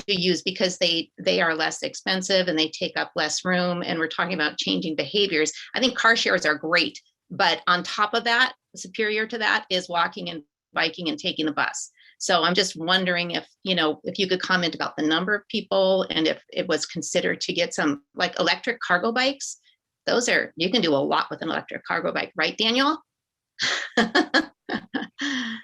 use, because they are less expensive and they take up less room, and we're talking about changing behaviors. I think car shares are great, but on top of that, superior to that is walking and biking and taking the bus. So I'm just wondering if you could comment about the number of people, and if it was considered to get some like electric cargo bikes. You can do a lot with an electric cargo bike, right, Daniel?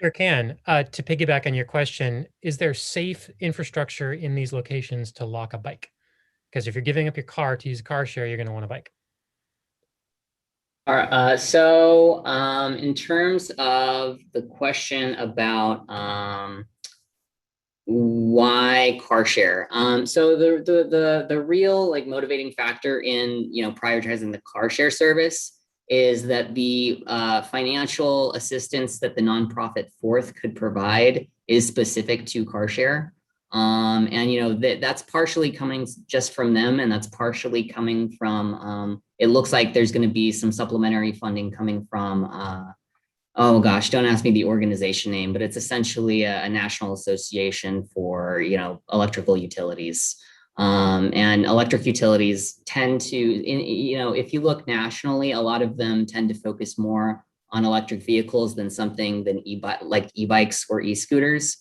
Sure can. To piggyback on your question, is there safe infrastructure in these locations to lock a bike? Because if you're giving up your car to use a car share, you're going to want a bike. All right. So in terms of the question about why car share, so the real like motivating factor in prioritizing the car share service is that the financial assistance that the nonprofit Fourth could provide is specific to car share. And that's partially coming just from them, and that's partially coming from, it looks like there's going to be some supplementary funding coming from, oh gosh, don't ask me the organization name, but it's essentially a national association for, electrical utilities. And electric utilities tend to, if you look nationally, a lot of them tend to focus more on electric vehicles than like e-bikes or e-scooters.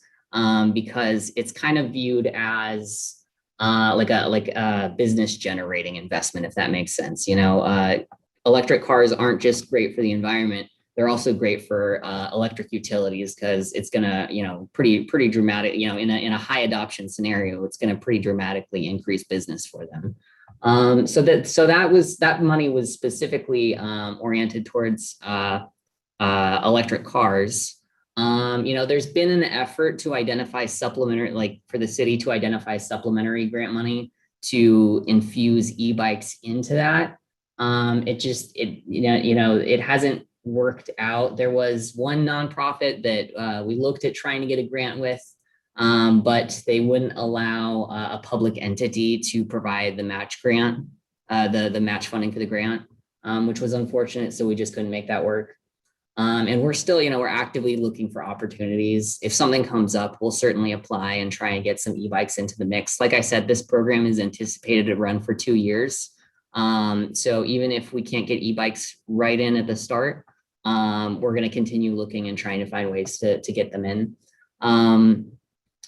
Because it's kind of viewed as like a business generating investment, if that makes sense. Electric cars aren't just great for the environment; they're also great for electric utilities because it's gonna, pretty dramatic. In a high adoption scenario, it's gonna pretty dramatically increase business for them. So that money was specifically oriented towards electric cars. There's been an effort to identify for the city to identify supplementary grant money to infuse e-bikes into that. It hasn't worked out. There was one nonprofit that we looked at trying to get a grant with, but they wouldn't allow a public entity to provide the match grant, the match funding for the grant, which was unfortunate. So we just couldn't make that work. And we're still, we're actively looking for opportunities. If something comes up, we'll certainly apply and try and get some e-bikes into the mix. Like I said, this program is anticipated to run for 2 years. So even if we can't get e-bikes right in at the start, we're going to continue looking and trying to find ways to get them in.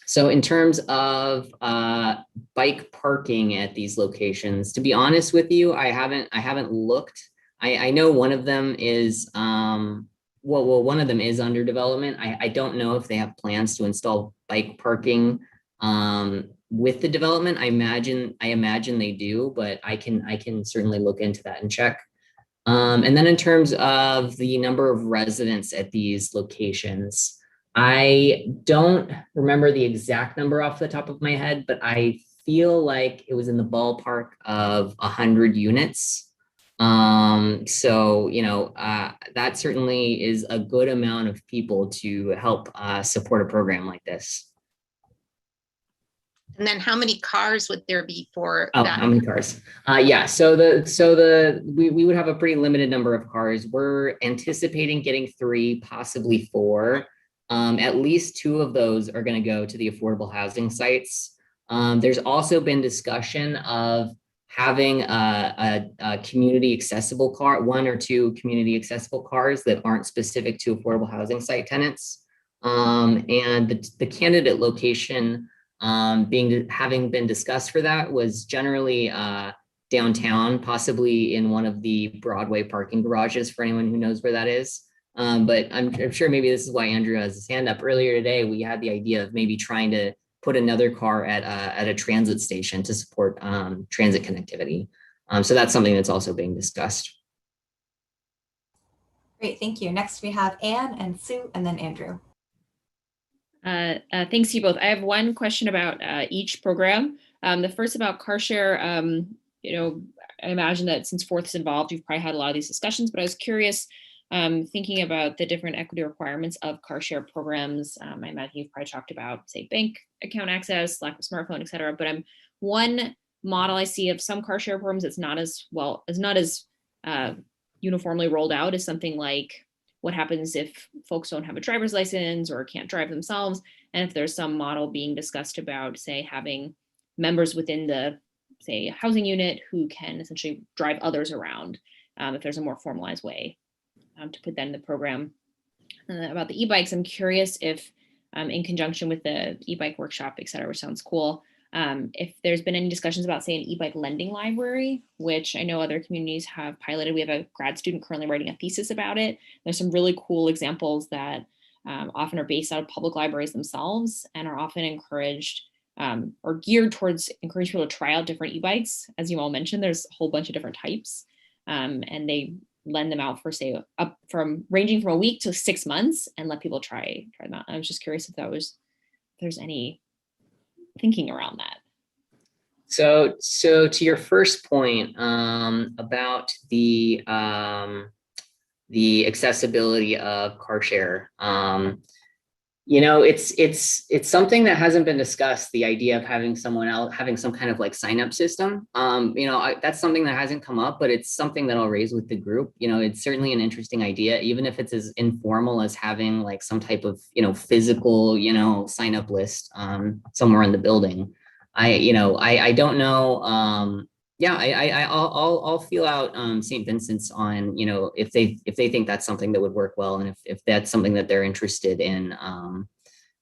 So in terms of bike parking at these locations, to be honest with you, I haven't looked. I know one of them is one of them is under development. I don't know if they have plans to install bike parking with the development. I imagine they do, but I can certainly look into that and check. And then in terms of the number of residents at these locations, I don't remember the exact number off the top of my head, but I feel like it was in the ballpark of 100 units. So that certainly is a good amount of people to help support a program like this. And then how many cars would there be for that? How many cars? Yeah, so we would have a pretty limited number of cars. We're anticipating getting 3, possibly 4. At least 2 of those are going to go to the affordable housing sites. There's also been discussion of having a community accessible car, 1 or 2 community accessible cars that aren't specific to affordable housing site tenants. And the candidate location having been discussed for that was generally downtown, possibly in one of the Broadway parking garages for anyone who knows where that is. But I'm sure maybe this is why Andrew has his hand up. Earlier today, we had the idea of maybe trying to put another car at a transit station to support transit connectivity. So that's something that's also being discussed. Great, thank you. Next we have Anne and Sue and then Andrew. Thanks to you both. I have one question about each program. The first about car share. I imagine that since Fourth is involved, you've probably had a lot of these discussions, but I was curious, thinking about the different equity requirements of car share programs. I imagine you've probably talked about, say, bank account access, lack of smartphone, et cetera. But one model I see of some car share programs that's not as uniformly rolled out is something like what happens if folks don't have a driver's license or can't drive themselves, and if there's some model being discussed about, say, having members within the, say, housing unit who can essentially drive others around, if there's a more formalized way to put that in the program. About the e-bikes, I'm curious if in conjunction with the e-bike workshop, et cetera, which sounds cool, If there's been any discussions about, say, an e-bike lending library, which I know other communities have piloted. We have a grad student currently writing a thesis about it. There's some really cool examples that often are based out of public libraries themselves and are often encouraged or geared towards encourage people to try out different e-bikes. As you all mentioned, there's a whole bunch of different types, and they lend them out for, say, up from ranging from a week to 6 months and let people try them out. I was just curious if there's any thinking around that. So to your first point about the accessibility of car share, you know, it's something that hasn't been discussed. The idea of having someone else having some kind of like sign up system, you know, that's something that hasn't come up, but it's something that I'll raise with the group. You know, it's certainly an interesting idea, even if it's as informal as having like some type of, you know, physical, you know, sign up list somewhere in the building. I don't know. Yeah, I'll feel out St. Vincent's on, you know, if they think that's something that would work well, and if that's something that they're interested in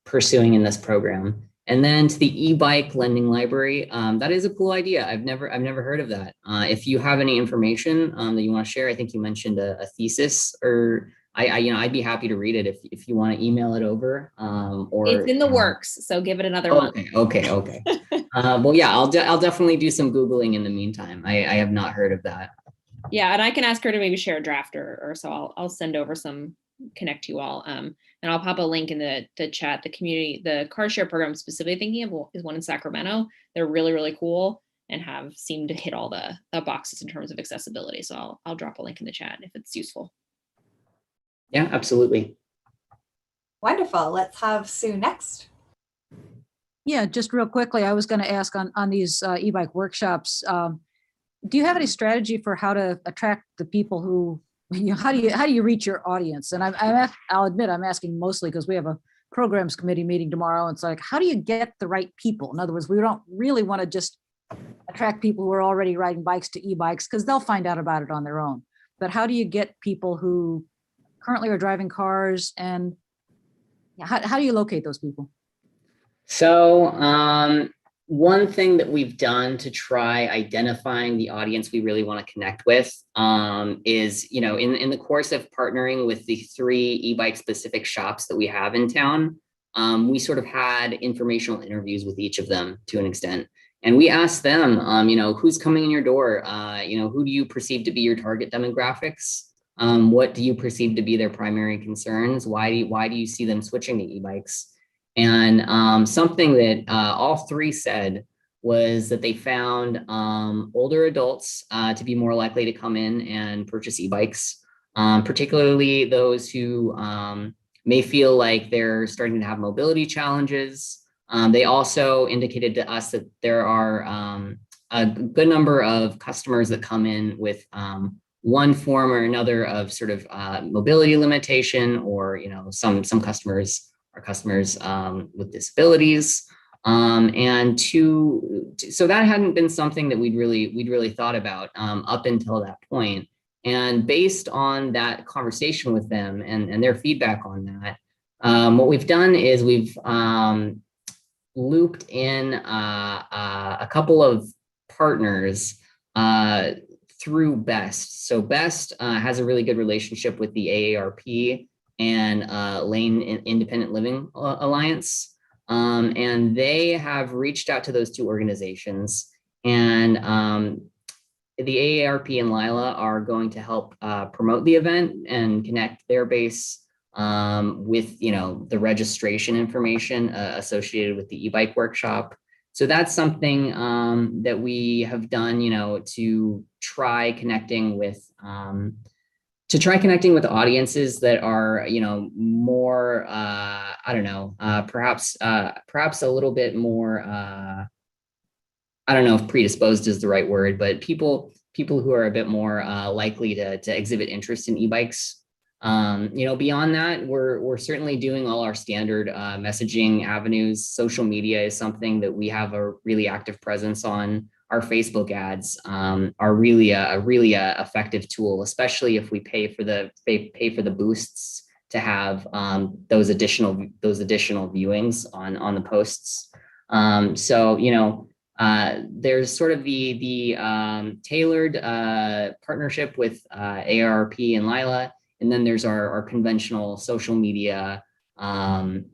pursuing in this program. And then to the e-bike lending library, that is a cool idea. I've never heard of that. If you have any information that you want to share, I think you mentioned a thesis, or I'd be happy to read it if you want to email it over. Or it's in the works, so give it another month. Okay. Well, yeah, I'll definitely do some Googling in the meantime. I have not heard of that. Yeah, and I can ask her to maybe share a draft or so. I'll send over some, connect you all. And I'll pop a link in the chat. The car share program I'm specifically thinking of is one in Sacramento. They're really, really cool and have seemed to hit all the boxes in terms of accessibility. So I'll drop a link in the chat if it's useful. Yeah, absolutely. Wonderful. Let's have Sue next. Yeah, just real quickly, I was going to ask on these e-bike workshops, do you have any strategy for how to attract the people who, you know, how do you reach your audience? And I'll admit I'm asking mostly because we have a programs committee meeting tomorrow. And it's like, how do you get the right people? In other words, we don't really want to just attract people who are already riding bikes to e-bikes because they'll find out about it on their own. But how do you get people who currently are driving cars, and how do you locate those people? So one thing that we've done to try identifying the audience we really want to connect with is, you know, in the course of partnering with the 3 e-bike specific shops that we have in town, we sort of had informational interviews with each of them to an extent. And we asked them, you know, who's coming in your door? You know, who do you perceive to be your target demographics? What do you perceive to be their primary concerns? Why do you see them switching to e-bikes? And something that all 3 said was that they found older adults to be more likely to come in and purchase e-bikes, particularly those who may feel like they're starting to have mobility challenges. They also indicated to us that there are a good number of customers that come in with one form or another of sort of mobility limitation, or, you know, some customers are customers with disabilities. And so that hadn't been something that we'd really thought about up until that point. And based on that conversation with them and their feedback on that, what we've done is we've looped in a couple of partners through BEST. So BEST has a really good relationship with the AARP and Lane Independent Living Alliance. And they have reached out to those 2 organizations, and the AARP and Lila are going to help promote the event and connect their base with, you know, the registration information associated with the e-bike workshop. So that's something that we have done, you know, to try connecting with audiences that are, you know, more, I don't know, perhaps a little bit more, I don't know if predisposed is the right word, but people who are a bit more likely to exhibit interest in e-bikes. You know, beyond that, we're certainly doing all our standard messaging avenues. Social media is something that we have a really active presence on. Our Facebook ads are really a effective tool, especially if we pay for the boosts to have those additional viewings on the posts. So, there's sort of the tailored partnership with AARP and Lila, and then there's our conventional social media and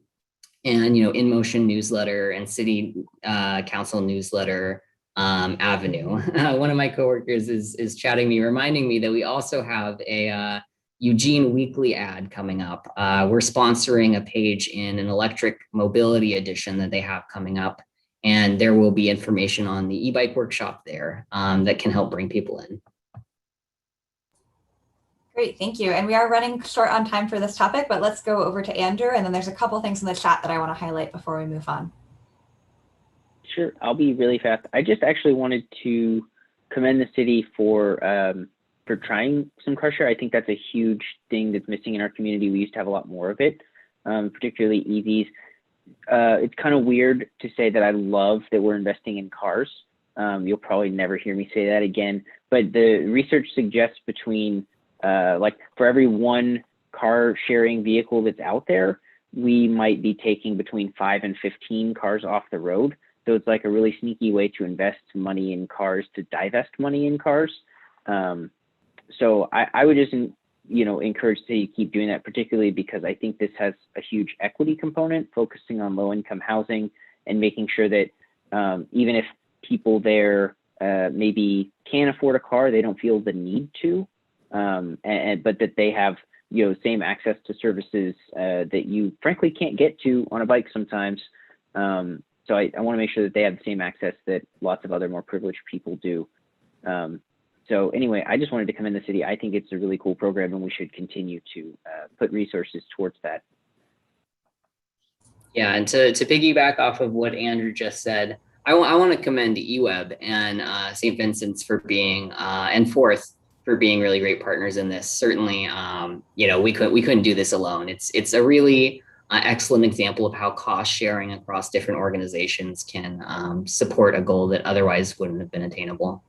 in motion newsletter and city council newsletter avenue. One of my coworkers is chatting me, reminding me that we also have a Eugene weekly ad coming up. We're sponsoring a page in an electric mobility edition that they have coming up. And there will be information on the e-bike workshop there that can help bring people in. Great, thank you. And we are running short on time for this topic, but let's go over to Andrew. And then there's a couple things in the chat that I want to highlight before we move on. Sure, I'll be really fast. I just actually wanted to commend the city for trying some car share. I think that's a huge thing that's missing in our community. We used to have a lot more of it, particularly EVs. It's kind of weird to say that I love that we're investing in cars. You'll probably never hear me say that again, but the research suggests between like for every one car sharing vehicle that's out there, we might be taking between 5 and 15 cars off the road. So it's like a really sneaky way to invest money in cars, to divest money in cars. So I would just, encourage to keep doing that, particularly because I think this has a huge equity component, focusing on low income housing and making sure that even if people there maybe can afford a car, they don't feel the need to, but that they have, same access to services that you frankly can't get to on a bike sometimes. So I want to make sure that they have the same access that lots of other more privileged people do. So anyway, I just wanted to commend the city. I think it's a really cool program and we should continue to put resources towards that. Yeah, and to piggyback off of what Andrew just said, I want to commend eWeb and St. Vincent's for being, and Forth for being really great partners in this. Certainly, we couldn't do this alone. It's a really excellent example of how cost sharing across different organizations can support a goal that otherwise wouldn't have been attainable.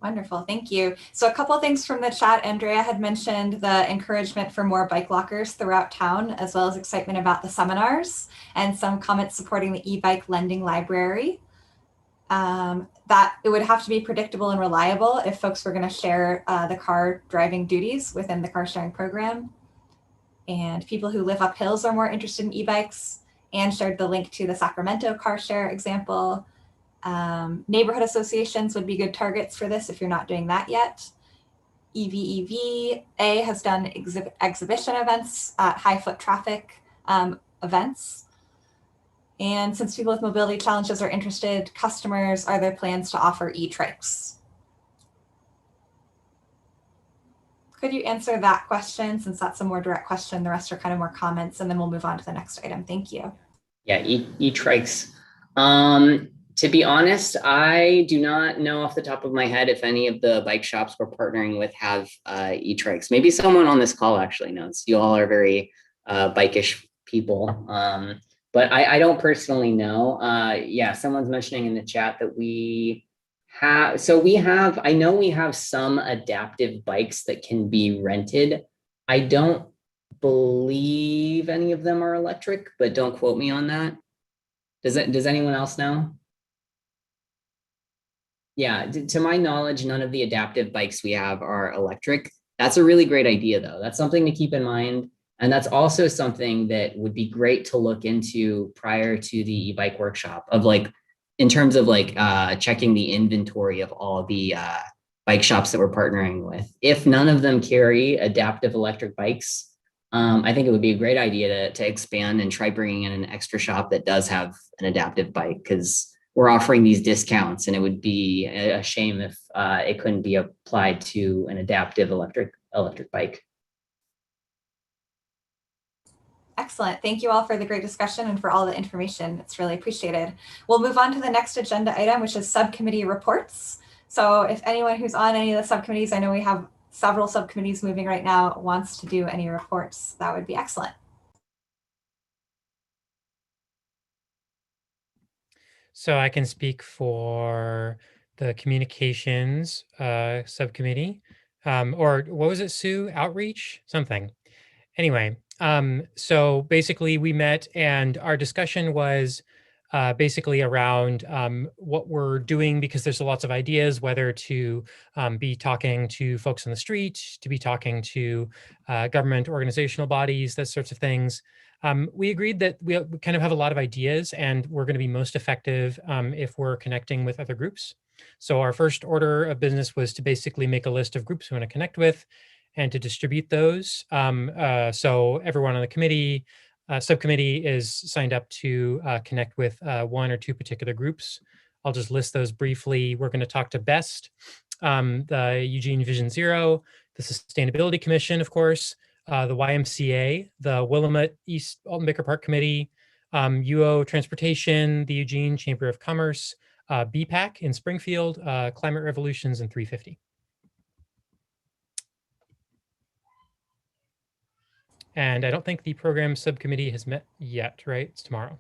Wonderful, thank you. So a couple of things from the chat. Andrea had mentioned the encouragement for more bike lockers throughout town, as well as excitement about the seminars and some comments supporting the e-bike lending library. That it would have to be predictable and reliable if folks were going to share the car driving duties within the car sharing program. And people who live up hills are more interested in e-bikes, and shared the link to the Sacramento car share example. Neighborhood associations would be good targets for this if you're not doing that yet. EVEVA has done exhibition events at high foot traffic events. And since people with mobility challenges are interested customers, are there plans to offer e-trikes? Could you answer that question, since that's a more direct question? The rest are kind of more comments, and then we'll move on to the next item. Thank you. Yeah, e-trikes. To be honest, I do not know off the top of my head if any of the bike shops we're partnering with have e-trikes. Maybe someone on this call actually knows. You all are very bike-ish people, but I don't personally know. Yeah, someone's mentioning in the chat that we have, I know we have some adaptive bikes that can be rented. I don't believe any of them are electric, but don't quote me on that. Does anyone else know? Yeah, to my knowledge, none of the adaptive bikes we have are electric. That's a really great idea, though. That's something to keep in mind. And that's also something that would be great to look into prior to the e-bike workshop, of in terms of checking the inventory of all the bike shops that we're partnering with. If none of them carry adaptive electric bikes, I think it would be a great idea to expand and try bringing in an extra shop that does have an adaptive bike, because we're offering these discounts, and it would be a shame if it couldn't be applied to an adaptive electric bike. Excellent. Thank you all for the great discussion and for all the information. It's really appreciated. We'll move on to the next agenda item, which is subcommittee reports. So if anyone who's on any of the subcommittees, I know we have several subcommittees moving right now, wants to do any reports, that would be excellent. So I can speak for the communications subcommittee, or what was it, Sue? Outreach? Something. Anyway, so basically we met and our discussion was basically around what we're doing, because there's lots of ideas, whether to be talking to folks on the street, to be talking to government organizational bodies, those sorts of things. We agreed that we kind of have a lot of ideas and we're going to be most effective if we're connecting with other groups. So our first order of business was to basically make a list of groups we want to connect with and to distribute those. So everyone on the committee, subcommittee is signed up to connect with one or two particular groups. I'll just list those briefly. We're going to talk to BEST, the Eugene Vision Zero, the Sustainability Commission, of course, the YMCA, the Willamette East Alton Baker Park Committee, UO Transportation, the Eugene Chamber of Commerce, BPAC in Springfield, Climate Revolutions, and 350. And I don't think the program subcommittee has met yet, right? It's tomorrow.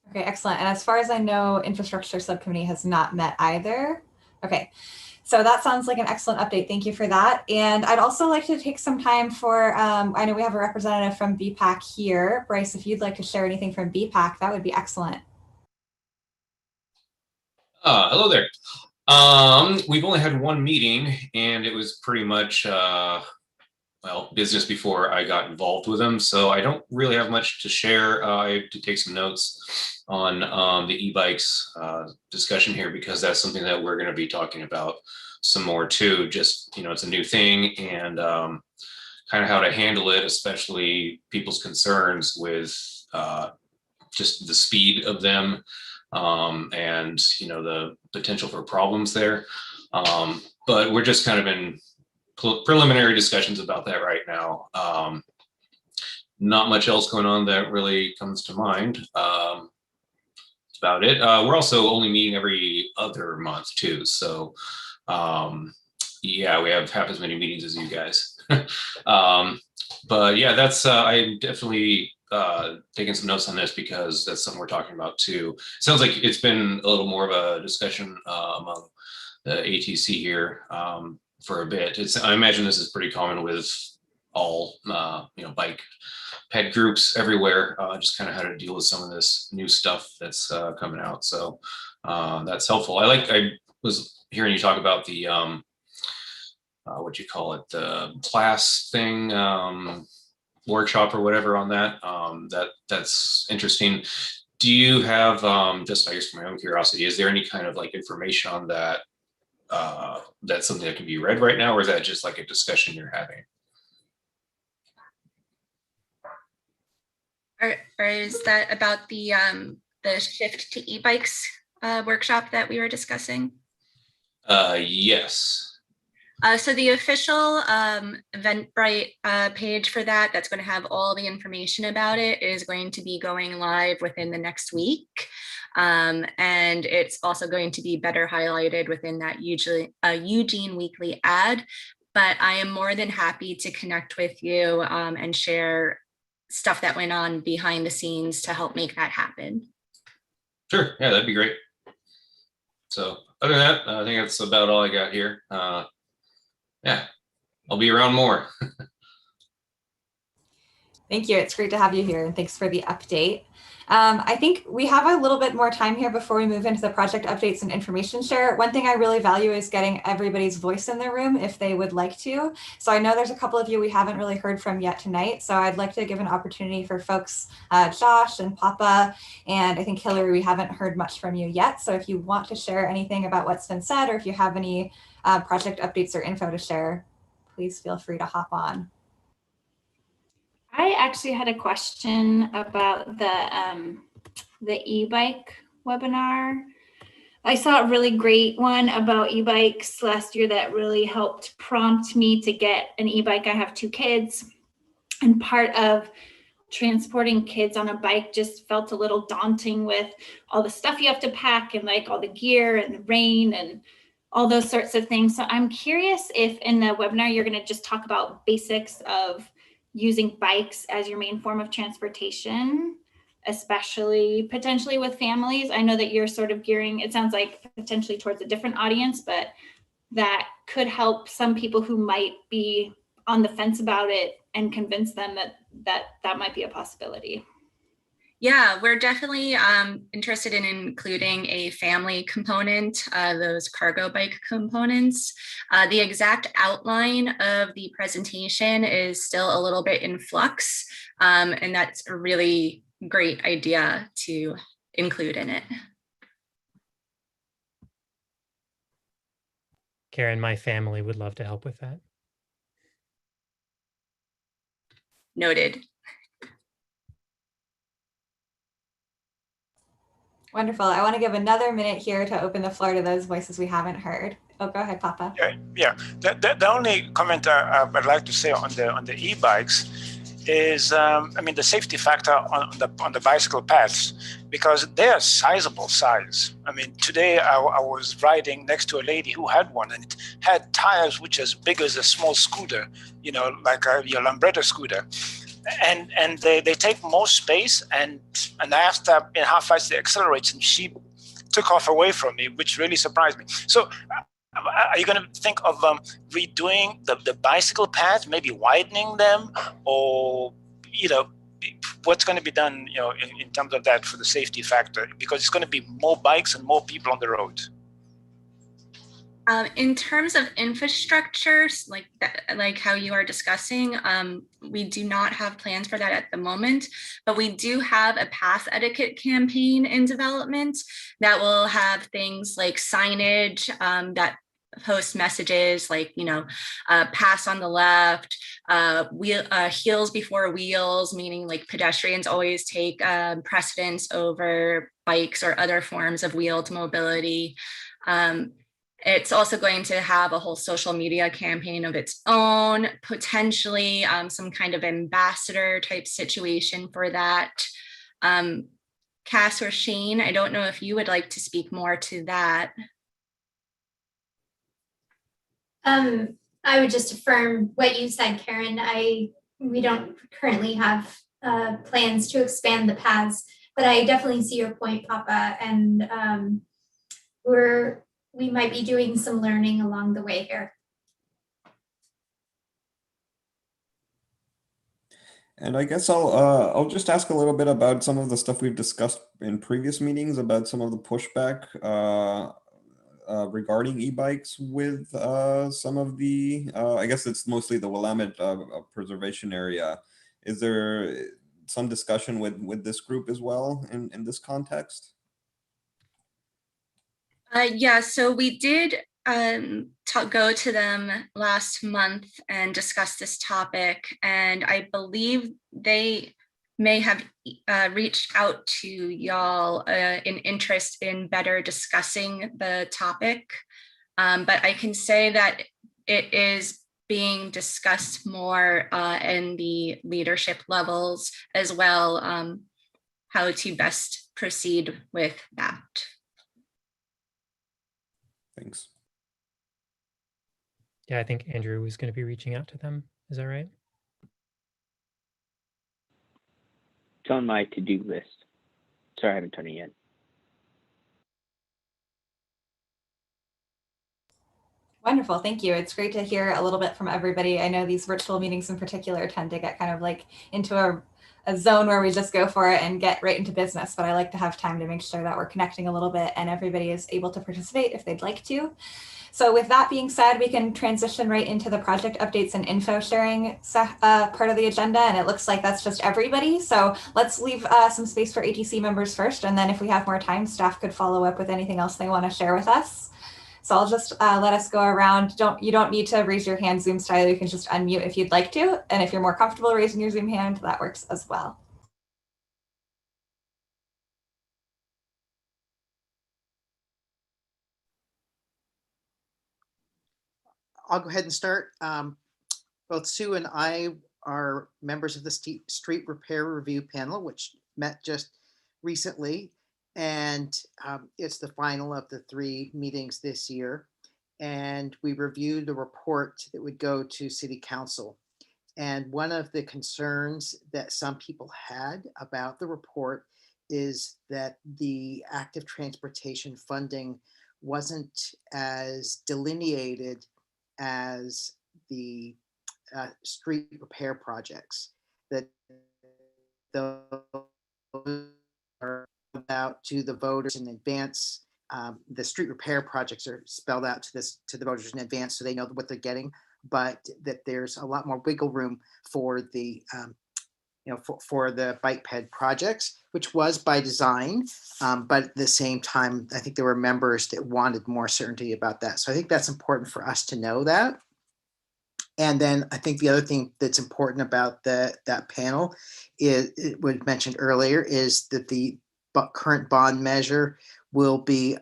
Okay, excellent. And as far as I know, infrastructure subcommittee has not met either. Okay, so that sounds like an excellent update. Thank you for that. And I'd also like to take some time for, I know we have a representative from BPAC here. Bryce, if you'd like to share anything from BPAC, that would be excellent. Hello there. We've only had one meeting and it was pretty much, well, business before I got involved with them. So I don't really have much to share. I have to take some notes on the e-bikes discussion here, because that's something that we're going to be talking about some more too. Just, you know, it's a new thing and kind of how to handle it, especially people's concerns with just the speed of them and, you know, the potential for problems there. But we're just kind of in preliminary discussions about that right now. Not much else going on that really comes to mind. That's about it. We're also only meeting every other month too. So yeah, we have half as many meetings as you guys. But yeah, that's, I'm definitely taking some notes on this because that's something we're talking about too. Sounds like it's been a little more of a discussion among the ATC here for a bit. I imagine this is pretty common with all, you know, bike ped groups everywhere, just kind of how to deal with some of this new stuff that's coming out. So that's helpful. I was hearing you talk about the, what do you call it? The class thing, workshop or whatever on that. That's interesting. Do you have, just I guess for my own curiosity, is there any kind of like information on that? That's something that can be read right now, or is that just like a discussion you're having? Or is that about the shift to e-bikes workshop that we were discussing? Yes. So the official Eventbrite page for that's going to have all the information about it is going to be going live within the next week. And it's also going to be better highlighted within that Eugene weekly ad. But I am more than happy to connect with you and share stuff that went on behind the scenes to help make that happen. Sure, yeah, that'd be great. So other than that, I think that's about all I got here. Yeah, I'll be around more. Thank you. It's great to have you here, and thanks for the update. I think we have a little bit more time here before we move into the project updates and information share. One thing I really value is getting everybody's voice in the room if they would like to. So I know there's a couple of you we haven't really heard from yet tonight. So I'd like to give an opportunity for folks, Josh and Papa, and I think Hillary, we haven't heard much from you yet. So if you want to share anything about what's been said, or if you have any project updates or info to share, please feel free to hop on. I actually had a question about the e-bike webinar. I saw a really great one about e-bikes last year that really helped prompt me to get an e-bike. I have 2 kids, and part of transporting kids on a bike just felt a little daunting with all the stuff you have to pack and like all the gear and the rain and all those sorts of things. So I'm curious if in the webinar you're going to just talk about basics of using bikes as your main form of transportation, especially potentially with families. I know that you're sort of gearing, it sounds like potentially towards a different audience, but that could help some people who might be on the fence about it and convince them that might be a possibility. Yeah, we're definitely interested in including a family component, those cargo bike components. The exact outline of the presentation is still a little bit in flux, and that's a really great idea to include in it. Karen, my family would love to help with that. Noted. Wonderful. I want to give another minute here to open the floor to those voices we haven't heard. Oh, go ahead, Papa. Yeah. The only comment I'd like to say on the e-bikes is, I mean, the safety factor on the bicycle paths, because they are sizable size. I mean, today I was riding next to a lady who had one, and it had tires which as big as a small scooter, you know, like your Lambretta scooter. And they take more space, and I asked her how fast they accelerate, and she took off away from me, which really surprised me. So are you going to think of redoing the bicycle path, maybe widening them, or, you know, what's going to be done, you know, in terms of that for the safety factor? Because it's going to be more bikes and more people on the road. In terms of infrastructure, like how you are discussing, we do not have plans for that at the moment, but we do have a path etiquette campaign in development that will have things like signage that post messages like, you know, pass on the left, heels before wheels, meaning like pedestrians always take precedence over bikes or other forms of wheeled mobility. It's also going to have a whole social media campaign of its own, potentially some kind of ambassador type situation for that. Cass or Shane, I don't know if you would like to speak more to that. I would just affirm what you said, Karen. We don't currently have plans to expand the paths, but I definitely see your point, Papa, and we might be doing some learning along the way here. And I guess I'll just ask a little bit about some of the stuff we've discussed in previous meetings about some of the pushback regarding e-bikes with some of the, I guess it's mostly the Willamette preservation area. Is there some discussion with this group as well in this context? Yeah, so we did go to them last month and discuss this topic, and I believe they may have reached out to y'all in interest in better discussing the topic. But I can say that it is being discussed more in the leadership levels as well, how to best proceed with that. Thanks. Yeah, I think Andrew was going to be reaching out to them. Is that right? It's on my to-do list. Sorry, I haven't done it yet. Wonderful, thank you. It's great to hear a little bit from everybody. I know these virtual meetings in particular tend to get kind of like into a zone where we just go for it and get right into business, but I like to have time to make sure that we're connecting a little bit and everybody is able to participate if they'd like to. So with that being said, we can transition right into the project updates and info sharing part of the agenda, and it looks like that's just everybody. So let's leave some space for ATC members first, and then if we have more time, staff could follow up with anything else they want to share with us. So I'll just let us go around. You don't need to raise your hand Zoom style. You can just unmute if you'd like to. And if you're more comfortable raising your Zoom hand, that works as well. I'll go ahead and start. Both Sue and I are members of the Street Repair Review Panel, which met just recently. And it's the final of the 3 meetings this year. And we reviewed the report that would go to City Council. And one of the concerns that some people had about the report is that the active transportation funding wasn't as delineated as the street repair projects that those are out to the voters in advance. The street repair projects are spelled out to the voters in advance, so they know what they're getting. But that there's a lot more wiggle room for the for the bike ped projects, which was by design. But at the same time, I think there were members that wanted more certainty about that. So I think that's important for us to know that. And then I think the other thing that's important about that panel is, it was mentioned earlier, is that the current bond measure will be,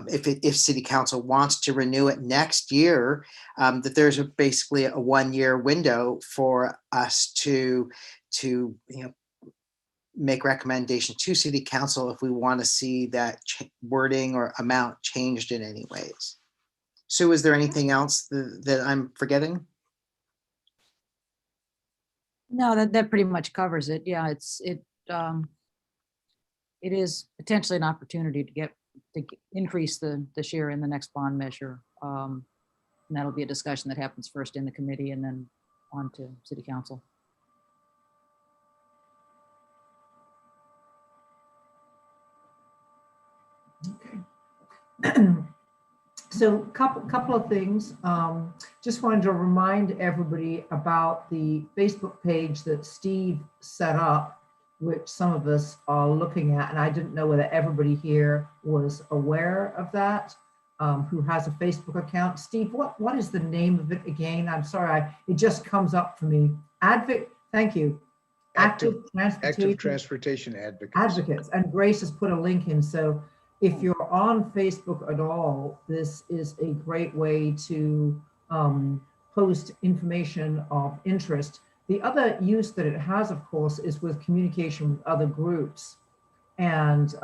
if City Council wants to renew it next year, that there's basically a 1-year window for us to make recommendation to City Council if we want to see that wording or amount changed in any ways. Sue, is there anything else that I'm forgetting? No, that pretty much covers it. Yeah, it is potentially an opportunity to increase the share in the next bond measure. And that'll be a discussion that happens first in the committee and then on to City Council. Okay. So couple of things. Just wanted to remind everybody about the Facebook page that Steve set up, which some of us are looking at, and I didn't know whether everybody here was aware of that, who has a Facebook account. Steve, what is the name of it again? I'm sorry, it just comes up for me. Thank you. Active Transportation Advocates. Advocates, and Grace has put a link in, so if you're on Facebook at all, this is a great way to post information of interest. The other use that it has, of course, is with communication with other groups. And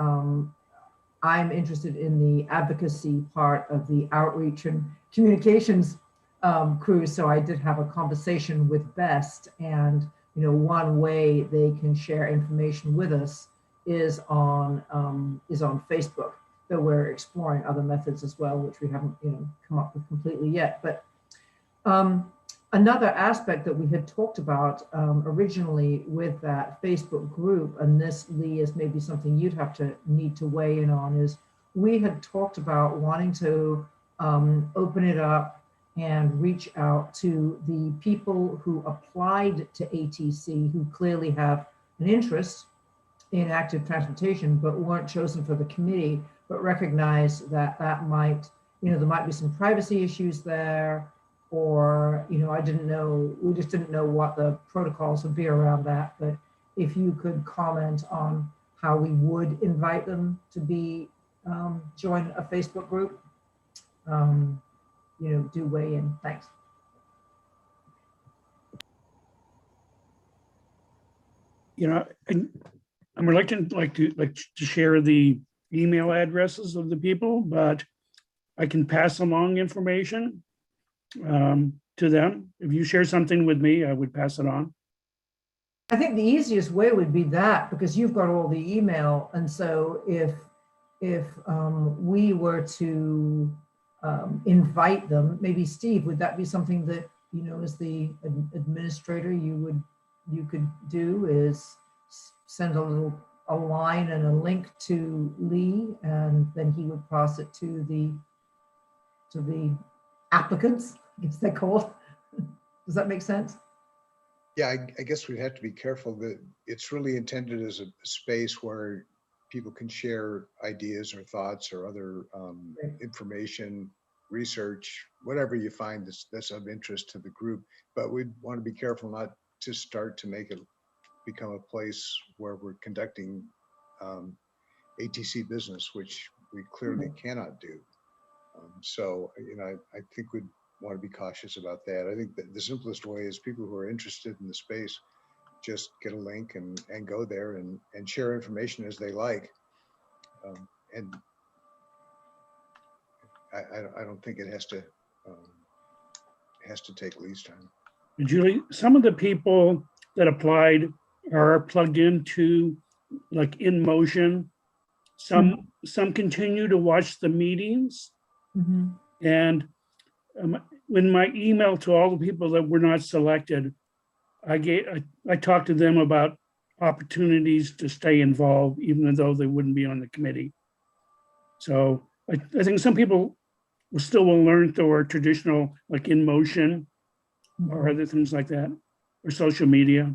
I'm interested in the advocacy part of the outreach and communications crew. So I did have a conversation with Best, and one way they can share information with us is on Facebook. Though we're exploring other methods as well, which we haven't come up with completely yet. But another aspect that we had talked about originally with that Facebook group, and this, Lee, is maybe something you'd need to weigh in on, is we had talked about wanting to open it up and reach out to the people who applied to ATC, who clearly have an interest in active transportation, but weren't chosen for the committee, but recognize that might, there might be some privacy issues there, or, we just didn't know what the protocols would be around that. But if you could comment on how we would invite them to join a Facebook group, do weigh in. Thanks. I'm reluctant to share the email addresses of the people, but I can pass along information to them. If you share something with me, I would pass it on. I think the easiest way would be that, because you've got all the email, and so if we were to invite them, maybe Steve, would that be something that as the administrator you could do, is send a line and a link to Lee, and then he would pass it to the applicants, I guess they're called. Does that make sense? Yeah, I guess we'd have to be careful that it's really intended as a space where people can share ideas or thoughts or other information, research, whatever you find that's of interest to the group. But we'd want to be careful not to start to make it become a place where we're conducting ATC business, which we clearly cannot do. So, I think we'd want to be cautious about that. I think that the simplest way is people who are interested in the space just get a link and go there and share information as they like. And I don't think it has to take Lee's time. Julie, some of the people that applied are plugged into In Motion. Some continue to watch the meetings. Mm-hmm. And in my email to all the people that were not selected, I talked to them about opportunities to stay involved, even though they wouldn't be on the committee. So I think some people will learn through our traditional, like In Motion or other things like that, or social media.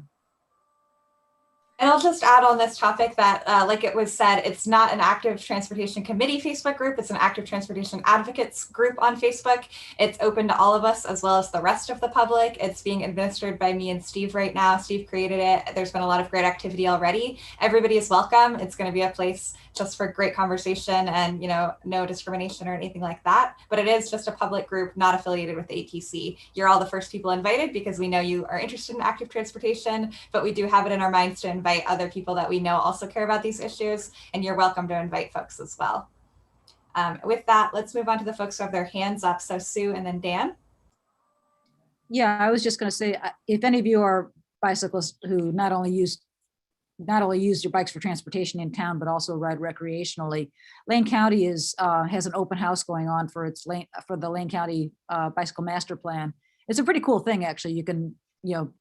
And I'll just add on this topic that, like it was said, it's not an active transportation committee Facebook group. It's an active transportation advocates group on Facebook. It's open to all of us as well as the rest of the public. It's being administered by me and Steve right now. Steve created it. There's been a lot of great activity already. Everybody is welcome. It's going to be a place just for great conversation and, you know, no discrimination or anything like that. But it is just a public group, not affiliated with the ATC. You're all the first people invited because we know you are interested in active transportation, but we do have it in our minds to invite other people that we know also care about these issues, and you're welcome to invite folks as well. With that, let's move on to the folks who have their hands up. So Sue and then Dan. Yeah, I was just going to say, if any of you are bicyclists who not only use your bikes for transportation in town, but also ride recreationally, Lane County has an open house going on for the Lane County Bicycle Master Plan. It's a pretty cool thing, actually. You can,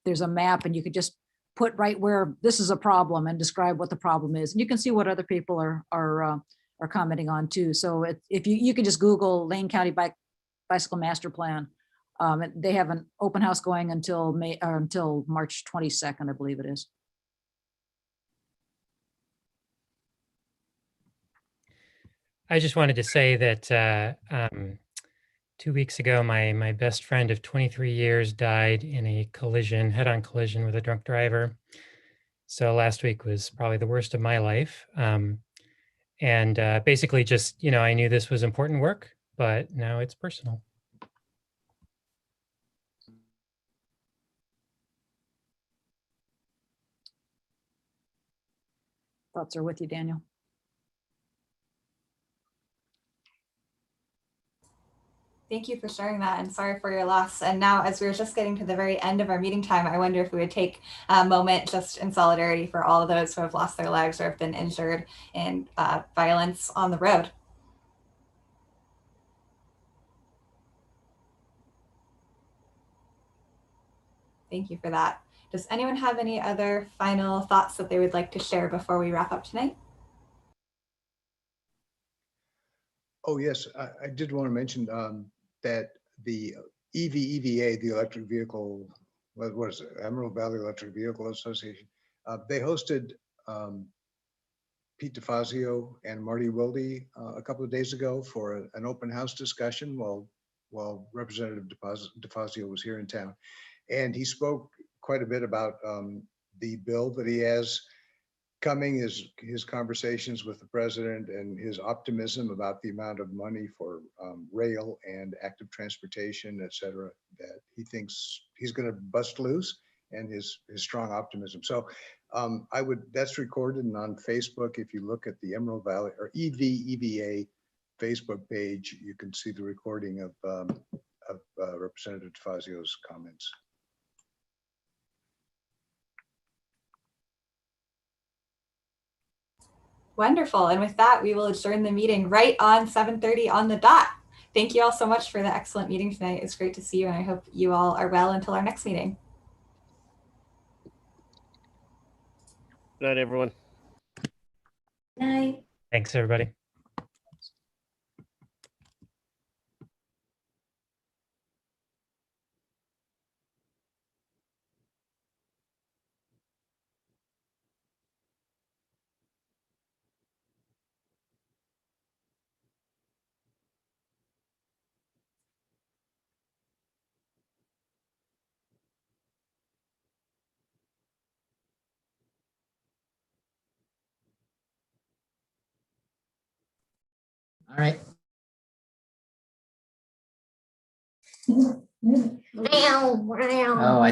there's a map and you could just put right where this is a problem and describe what the problem is. And you can see what other people are commenting on too. So if you can just Google Lane County Bicycle Master Plan. They have an open house going until March 22nd, I believe it is. I just wanted to say that 2 weeks ago, my best friend of 23 years died in a head-on collision with a drunk driver. So last week was probably the worst of my life. And basically just, I knew this was important work, but now it's personal. Thoughts are with you, Daniel. Thank you for sharing that, and sorry for your loss. And now, as we were just getting to the very end of our meeting time, I wonder if we would take a moment just in solidarity for all of those who have lost their lives or have been injured in violence on the road. Thank you for that. Does anyone have any other final thoughts that they would like to share before we wrap up tonight? Oh, yes, I did want to mention that the EVA, the electric vehicle, what is it, Emerald Valley Electric Vehicle Association, they hosted Pete DeFazio and Marty Wilde a couple of days ago for an open house discussion while Representative DeFazio was here in town. And he spoke quite a bit about the bill that he has coming, his conversations with the president and his optimism about the amount of money for rail and active transportation, et cetera, that he thinks he's going to bust loose, and his strong optimism. So that's recorded and on Facebook. If you look at the Emerald Valley or EVA Facebook page, you can see the recording of Representative DeFazio's comments. Wonderful. And with that, we will adjourn the meeting right on 7:30 on the dot. Thank you all so much for the excellent meeting tonight. It's great to see you, and I hope you all are well until our next meeting. Good night, everyone. Good night. Thanks, everybody. All right. Wow, wow. Oh,